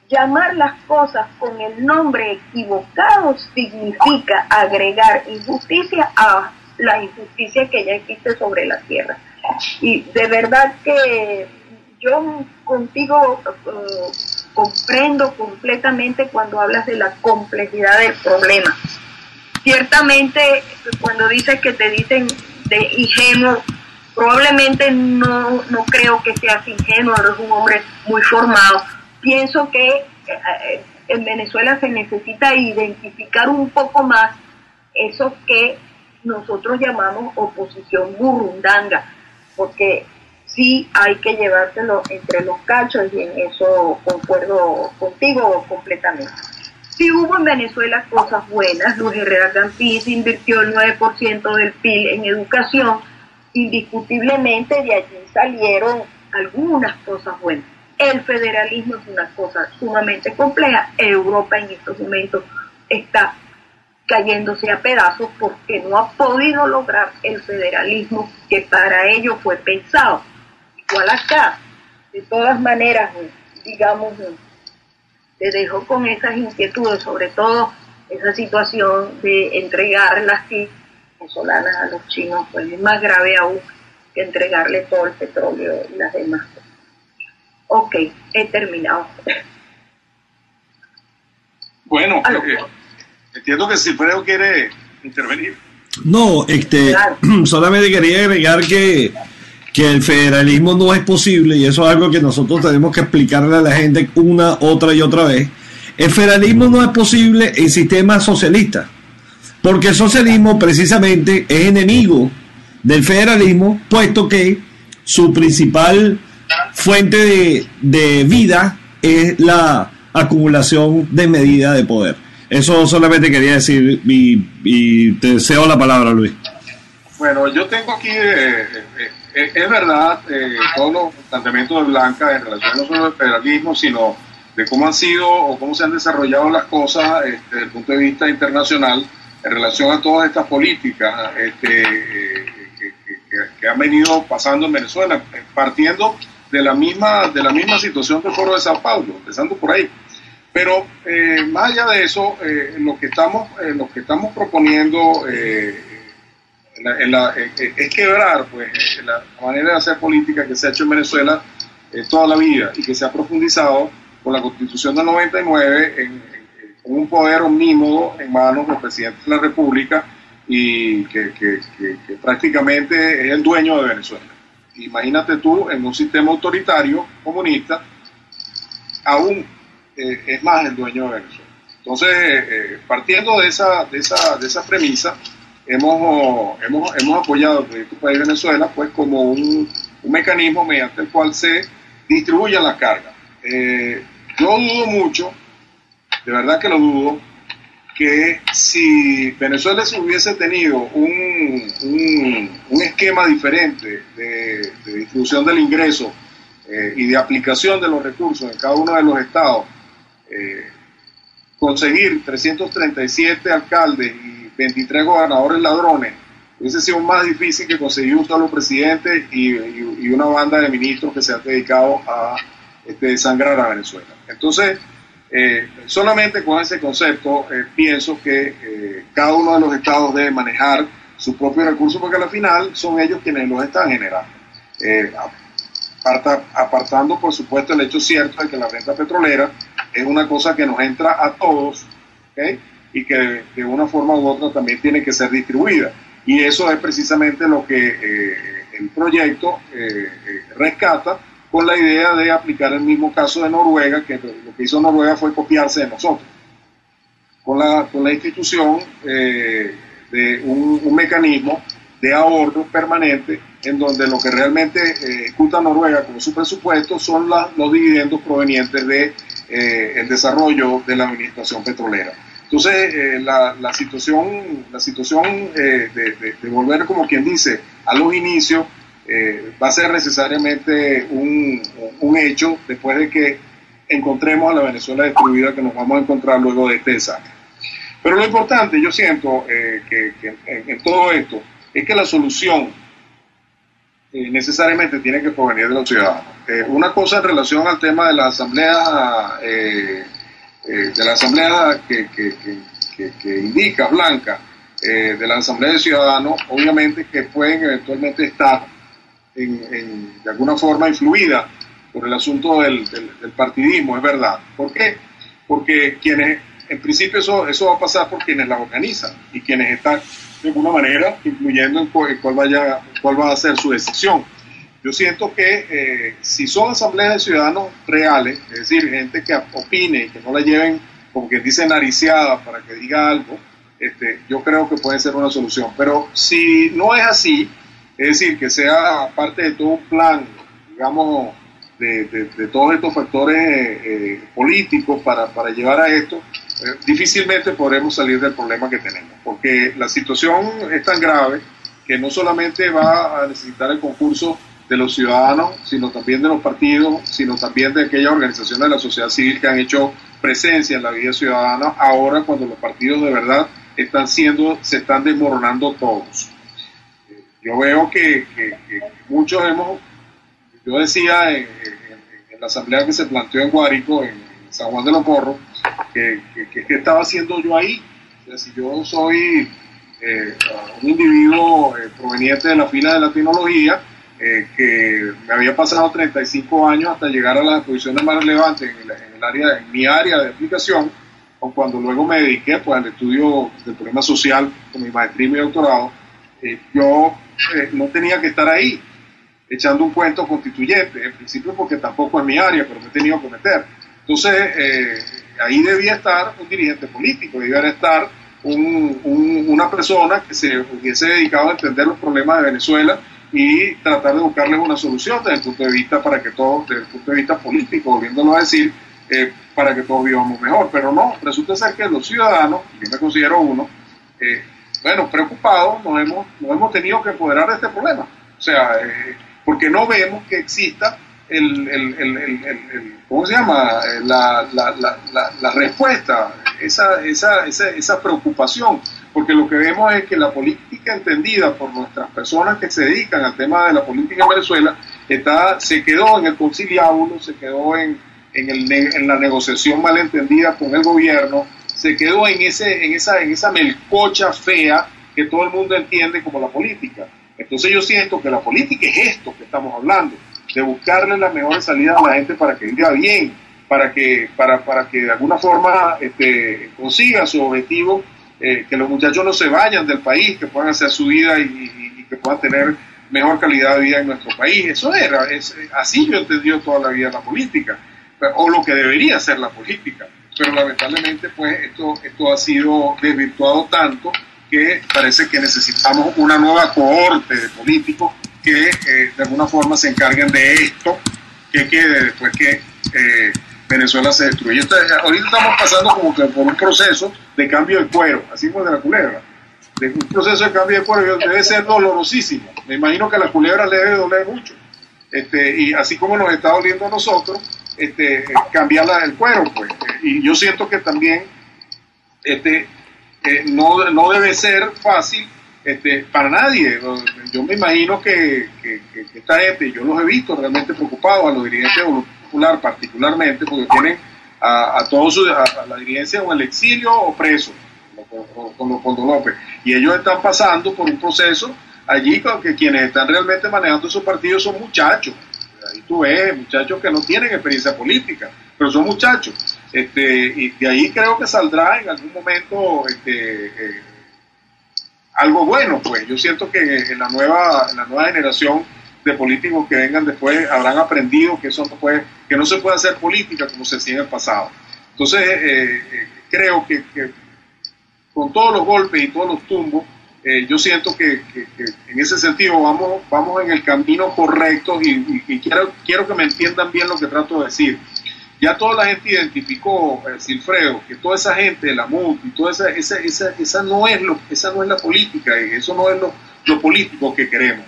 llamar las cosas con el nombre equivocado significa agregar injusticia a la injusticia que ya existe sobre la tierra. Y de verdad que yo contigo comprendo completamente cuando hablas de la complejidad del problema. Ciertamente, cuando dices que te dicen de ingenuo, probablemente no creo que seas ingenuo, eres un hombre muy formado. Pienso que en Venezuela se necesita identificar un poco más eso que nosotros llamamos oposición burrundanga, porque sí hay que llevárselo entre los cachos, y en eso concuerdo contigo completamente. Sí hubo en Venezuela cosas buenas. Luis Herrera Campins invirtió el 9% del PIB en educación. Indiscutiblemente de allí salieron algunas cosas buenas. El federalismo es una cosa sumamente compleja. Europa en estos momentos está cayéndose a pedazos porque no ha podido lograr el federalismo que para ello fue pensado. Igual acá, de todas maneras, digamos, te dejo con esas inquietudes, sobre todo esa situación de entregar las venezolanas a los chinos, pues es más grave aún que entregarle todo el petróleo y las demás cosas. Ok, he terminado. Bueno, entiendo que Silfredo quiere intervenir. No, claro. Solamente quería agregar que el federalismo no es posible, y eso es algo que nosotros tenemos que explicarle a la gente una, otra y otra vez. El federalismo no es posible en sistemas socialistas, porque el socialismo precisamente es enemigo del federalismo, puesto que su principal fuente de vida es la acumulación desmedida de poder. Eso solamente quería decir, y te cedo la palabra, Luis. Bueno, yo tengo aquí, es verdad, todos los planteamientos de Blanca en relación no solo al federalismo, sino de cómo han sido o cómo se han desarrollado las cosas desde el punto de vista internacional en relación a todas estas políticas que han venido pasando en Venezuela, partiendo de la misma situación del Foro de Sao Paulo, empezando por ahí. Pero más allá de eso, lo que estamos proponiendo es quebrar pues la manera de hacer política que se ha hecho en Venezuela toda la vida y que se ha profundizado con la Constitución del 99 con un poder omnímodo en manos del presidente de la República, y que prácticamente es el dueño de Venezuela. Imagínate tú, en un sistema autoritario comunista, aún es más el dueño de Venezuela. Entonces, partiendo de esa premisa, hemos apoyado el proyecto País Venezuela pues como un mecanismo mediante el cual se distribuyan las cargas. Yo dudo mucho, de verdad que lo dudo, que si Venezuela hubiese tenido un esquema diferente de distribución del ingreso y de aplicación de los recursos en cada uno de los estados, conseguir 337 alcaldes y 23 gobernadores ladrones hubiese sido más difícil que conseguir un solo presidente y una banda de ministros que se han dedicado a desangrar a Venezuela. Entonces, solamente con ese concepto pienso que cada uno de los estados debe manejar sus propios recursos, porque al final son ellos quienes los están generando, apartando por supuesto el hecho cierto de que la renta petrolera es una cosa que nos entra a todos, ¿okay? Y que de una forma u otra también tiene que ser distribuida, y eso es precisamente lo que el proyecto rescata, con la idea de aplicar el mismo caso de Noruega, que lo que hizo Noruega fue copiarse de nosotros, con la institución de un mecanismo de ahorro permanente, en donde lo que realmente ejecuta Noruega con su presupuesto son los dividendos provenientes de el desarrollo de la administración petrolera. Entonces, la situación de volver, como quien dice, a los inicios, va a ser necesariamente un hecho después de que encontremos a la Venezuela destruida que nos vamos a encontrar luego de este desastre. Pero lo importante, yo siento que en todo esto, es que la solución necesariamente tiene que provenir de los ciudadanos. una cosa en relación al tema de la asamblea, que indica Blanca, de la asamblea de ciudadanos, obviamente que pueden eventualmente estar de alguna forma influida por el asunto del partidismo, es verdad. ¿Por qué? Porque quienes, en principio eso va a pasar por quienes la organizan y quienes están de alguna manera influyendo en cuál va a ser su decisión. Yo siento que si son asambleas de ciudadanos reales, es decir, gente que opine y que no la lleven, como quien dice, nariciada para que diga algo, yo creo que puede ser una solución. Pero si no es así, es decir, que sea parte de todo un plan, digamos, de todos estos factores políticos para llevar a esto, difícilmente podremos salir del problema que tenemos, porque la situación es tan grave que no solamente va a necesitar el concurso de los ciudadanos, sino también de los partidos, sino también de aquellas organizaciones de la sociedad civil que han hecho presencia en la vida ciudadana, ahora cuando los partidos de verdad se están desmoronando todos. Yo veo que muchos yo decía en la asamblea que se planteó en Guárico, en San Juan de los Morros, que estaba haciendo yo ahí. O sea, si yo soy un individuo proveniente de la fila de la tecnología, que me había pasado 35 años hasta llegar a las posiciones más relevantes en mi área de aplicación, o cuando luego me dediqué pues al estudio del problema social con mi maestría y mi doctorado, yo no tenía que estar ahí echando un cuento constituyente, en principio porque tampoco es mi área, pero me he tenido que meter. Entonces, ahí debía estar un dirigente político, debía estar una persona que se hubiese dedicado a entender los problemas de Venezuela y tratar de buscarles una solución desde el punto de vista desde el punto de vista político, volviéndolo a decir, para que todos vivamos mejor. Pero no, resulta ser que los ciudadanos, yo me considero uno, preocupados, nos hemos tenido que apoderar de este problema. O sea, porque no vemos que exista ¿cómo se llama? La respuesta, esa preocupación, porque lo que vemos es que la política entendida por nuestras personas que se dedican al tema de la política en Venezuela se quedó en el conciliábulo, se quedó en la negociación malentendida con el gobierno, se quedó en esa melcocha fea que todo el mundo entiende como la política. Entonces yo siento que la política es esto que estamos hablando, de buscarle las mejores salidas a la gente para que viva bien, para que de alguna forma consiga su objetivo, que los muchachos no se vayan del país, que puedan hacer su vida y que puedan tener mejor calidad de vida en nuestro país. Así yo he entendido toda la vida la política, o lo que debería ser la política, pero lamentablemente pues esto ha sido desvirtuado tanto que parece que necesitamos una nueva cohorte de políticos que de alguna forma se encarguen de esto, que quede después que Venezuela se destruye. Ahorita estamos pasando como que por un proceso de cambio de cuero, así como de la culebra. Un proceso de cambio de cuero debe ser dolorosísimo. Me imagino que a la culebra le debe doler mucho. Y así como nos está doliendo a nosotros, cambiar el cuero, pues. Y yo siento que también no debe ser fácil para nadie. Yo me imagino que esta gente, yo los he visto realmente preocupados, a los dirigentes de Voluntad Popular particularmente, porque tienen a la dirigencia o en el exilio o preso, con Leopoldo López, y ellos están pasando por un proceso allí con que quienes están realmente manejando esos partidos son muchachos. Ahí tú ves muchachos que no tienen experiencia política, pero son muchachos, y de ahí creo que saldrá en algún momento algo bueno. Pues yo siento que en la nueva generación de políticos que vengan después habrán aprendido que no se puede hacer política como se hacía en el pasado. Entonces creo que con todos los golpes y todos los tumbos, yo siento que en ese sentido vamos en el camino correcto, y quiero que me entiendan bien lo que trato de decir. Ya toda la gente identificó, Silfredo, que toda esa gente de la MUT y toda esa no es la política, y eso no es lo político que queremos.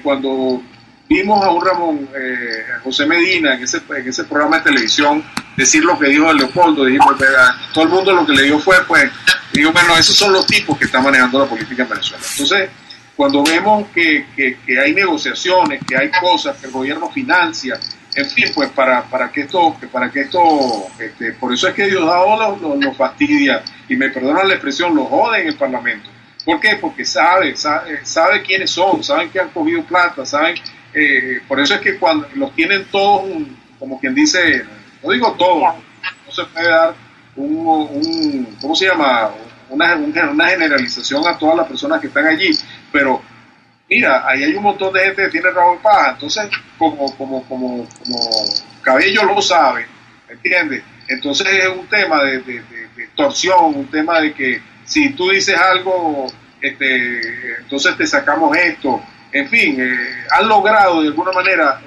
Cuando vimos a un Ramón José Medina en ese programa de televisión decir lo que dijo de Leopoldo, todo el mundo lo que le dio fue, pues, digo, bueno, esos son los tipos que están manejando la política en Venezuela. Entonces, cuando vemos que hay negociaciones, que hay cosas que el gobierno financia, en fin, pues para que esto, por eso es que Diosdado lo fastidia, y me perdonan la expresión, lo jode en el Parlamento. ¿Por qué? Porque sabe quiénes son, saben que han cogido plata, saben, por eso es que cuando los tienen todos, como quien dice, no digo todos, no se puede dar ¿cómo se llama? Una generalización a todas las personas que están allí, pero mira, ahí hay un montón de gente que tiene rabo de paja, entonces como Cabello lo sabe, ¿entiendes? Entonces es un tema de extorsión, un tema de que si tú dices algo, entonces te sacamos esto, en fin, han logrado de alguna manera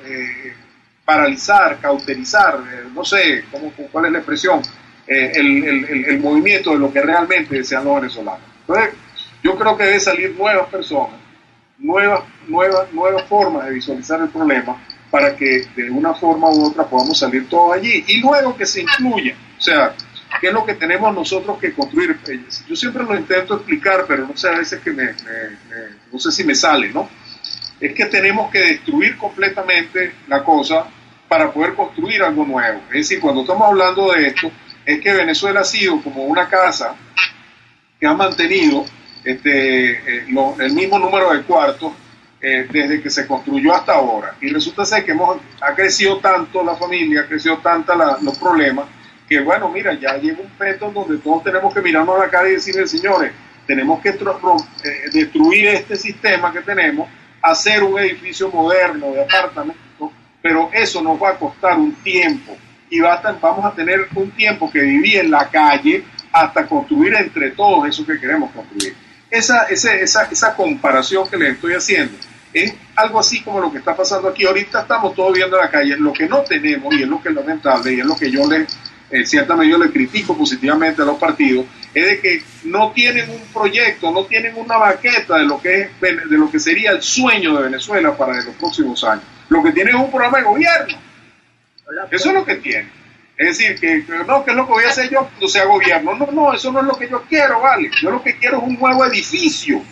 paralizar, cauterizar, no sé cuál es la expresión, el movimiento de lo que realmente desean los venezolanos. Entonces yo creo que debe salir nuevas personas, nuevas formas de visualizar el problema, para que de una forma u otra podamos salir todos allí, y luego que se incluya, o sea, qué es lo que tenemos nosotros que construir. Yo siempre lo intento explicar, pero no sé, a veces que no sé si me sale, ¿no? Es que tenemos que destruir completamente la cosa para poder construir algo nuevo. Es decir, cuando estamos hablando de esto, es que Venezuela ha sido como una casa que ha mantenido el mismo número de cuartos desde que se construyó hasta ahora. Y resulta ser que ha crecido tanto la familia, ha crecido tanto los problemas, que bueno, mira, ya llega un punto donde todos tenemos que mirarnos a la cara y decirle, señores, tenemos que destruir este sistema que tenemos, hacer un edificio moderno de apartamentos, pero eso nos va a costar un tiempo, y vamos a tener un tiempo que vivir en la calle hasta construir entre todos eso que queremos construir. Esa comparación que les estoy haciendo es algo así como lo que está pasando aquí. Ahorita estamos todos viendo en la calle. Lo que no tenemos, y es lo que es lamentable, y es lo que yo en cierta medida le critico positivamente a los partidos, es de que no tienen un proyecto, no tienen una maqueta de lo que sería el sueño de Venezuela para los próximos años. Lo que tienen es un programa de gobierno. Eso es lo que tienen. Es decir, ¿qué es lo que voy a hacer yo cuando sea gobierno? No, eso no es lo que yo quiero, ¿vale? Yo lo que quiero es un nuevo edificio,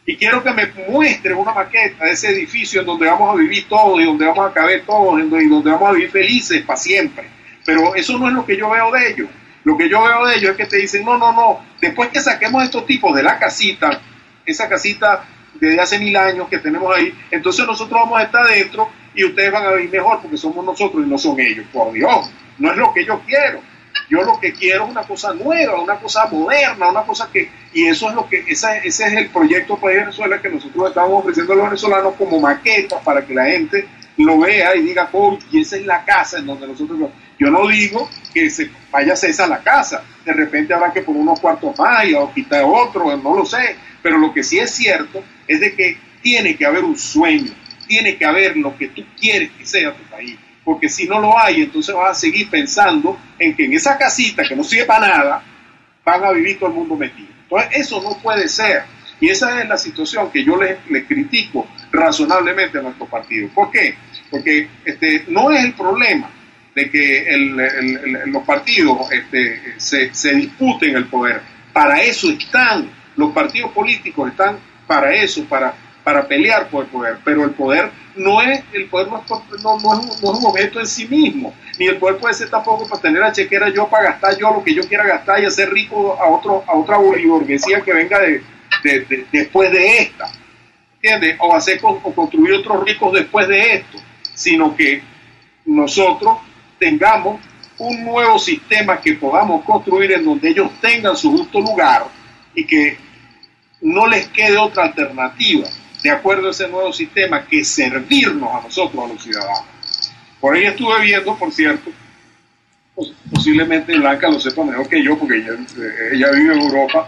y quiero que me muestre una maqueta de ese edificio en donde vamos a vivir todos, y donde vamos a caber todos, y donde vamos a vivir felices para siempre. Pero eso no es lo que yo veo de ellos. Lo que yo veo de ellos es que te dicen, no, después que saquemos a estos tipos de la casita, esa casita desde hace 1000 años que tenemos ahí, entonces nosotros vamos a estar dentro y ustedes van a vivir mejor porque somos nosotros y no son ellos. Por Dios, no es lo que yo quiero. Yo lo que quiero es una cosa nueva, una cosa moderna, una cosa que... Y eso es lo que... Ese es el proyecto para Venezuela que nosotros estamos ofreciendo a los venezolanos como maqueta para que la gente lo vea y diga, oh, y esa es la casa en donde nosotros... Yo no digo que se vaya a hacer esa la casa. De repente habrá que poner unos cuartos más o quitar otro, no lo sé. Pero lo que sí es cierto es de que tiene que haber un sueño, tiene que haber lo que tú quieres que sea tu país. Porque si no lo hay, entonces vas a seguir pensando en que en esa casita que no sirve para nada, van a vivir todo el mundo metido. Entonces eso no puede ser. Y esa es la situación que yo les critico razonablemente a nuestro partido. ¿Por qué? Porque no es el problema de que los partidos se disputen el poder. Para eso están, los partidos políticos están para eso, para pelear por el poder, pero el poder no es un objeto en sí mismo, ni el poder puede ser tampoco para tener la chequera yo, para gastar yo lo que yo quiera gastar y hacer rico a otra burguesía que venga después de esta, ¿entiendes? O construir otros ricos después de esto, sino que nosotros tengamos un nuevo sistema que podamos construir en donde ellos tengan su justo lugar y que no les quede otra alternativa de acuerdo a ese nuevo sistema que servirnos a nosotros, a los ciudadanos. Por ahí estuve viendo, por cierto, posiblemente Blanca lo sepa mejor que yo porque ella vive en Europa,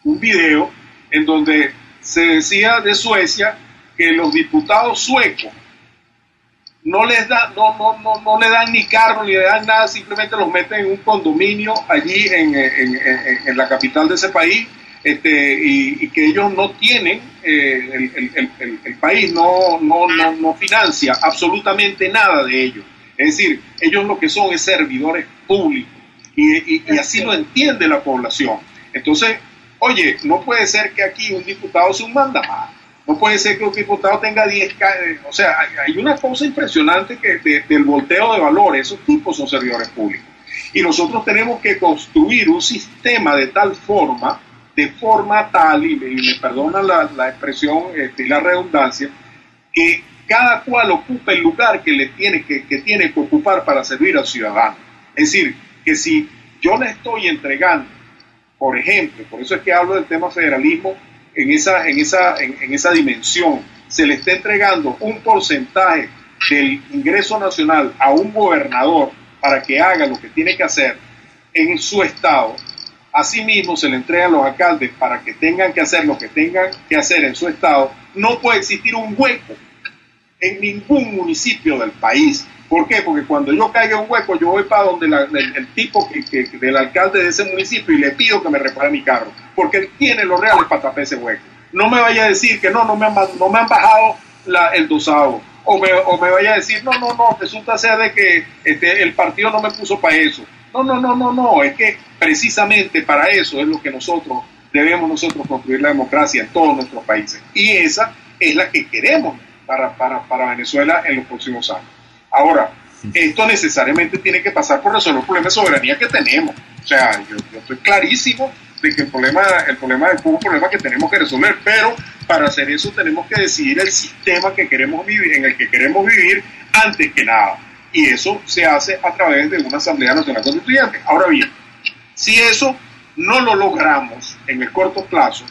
un video en donde se decía de Suecia que los diputados suecos no le dan ni carro ni le dan nada, simplemente los meten en un condominio allí en la capital de ese país, y que ellos no tienen, el país no financia absolutamente nada de ellos. Es decir, ellos lo que son es servidores públicos, y así lo entiende la población. Entonces, oye, no puede ser que aquí un diputado se un mandamás. No puede ser que un diputado tenga 10, o sea, hay una cosa impresionante que del volteo de valores. Esos tipos son servidores públicos. Y nosotros tenemos que construir un sistema de tal forma, tal, y me perdonan la expresión y la redundancia, que cada cual ocupe el lugar que tiene que ocupar para servir al ciudadano. Es decir, que si yo le estoy entregando, por ejemplo, por eso es que hablo del tema federalismo, en esa dimensión, se le está entregando un porcentaje del ingreso nacional a un gobernador para que haga lo que tiene que hacer en su estado. Asimismo, se le entregan a los alcaldes para que tengan que hacer lo que tengan que hacer en su estado. No puede existir un hueco en ningún municipio del país. ¿Por qué? Porque cuando yo caiga un hueco, yo voy para donde el tipo del alcalde de ese municipio y le pido que me repare mi carro, porque él tiene los reales para tapar ese hueco. No me vaya a decir que no me han bajado el dosado, o me vaya a decir, no, resulta ser de que el partido no me puso para eso. No, es que precisamente para eso es lo que debemos construir la democracia en todos nuestros países, y esa es la que queremos para Venezuela en los próximos años. Ahora, esto necesariamente tiene que pasar por resolver el problema de soberanía que tenemos. O sea, yo estoy clarísimo de que el problema de Cuba es un problema que tenemos que resolver, pero para hacer eso tenemos que decidir el sistema que queremos vivir, en el que queremos vivir antes que nada. Y eso se hace a través de una Asamblea Nacional Constituyente. Ahora bien, si eso no lo logramos en el corto plazo,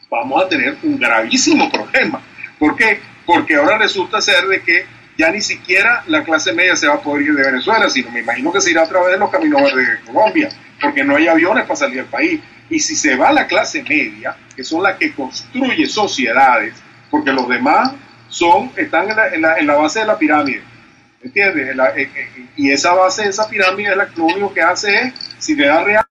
vamos a tener un gravísimo problema. ¿Por qué? Porque ahora resulta ser de que ya ni siquiera la clase media se va a poder ir de Venezuela, sino me imagino que se irá a través de los caminos verdes de Colombia, porque no hay aviones para salir del país. Y si se va la clase media, que son las que construye sociedades, porque los demás están en la base de la pirámide, ¿entiendes? Y esa base de esa pirámide es lo único que hace es, si le da real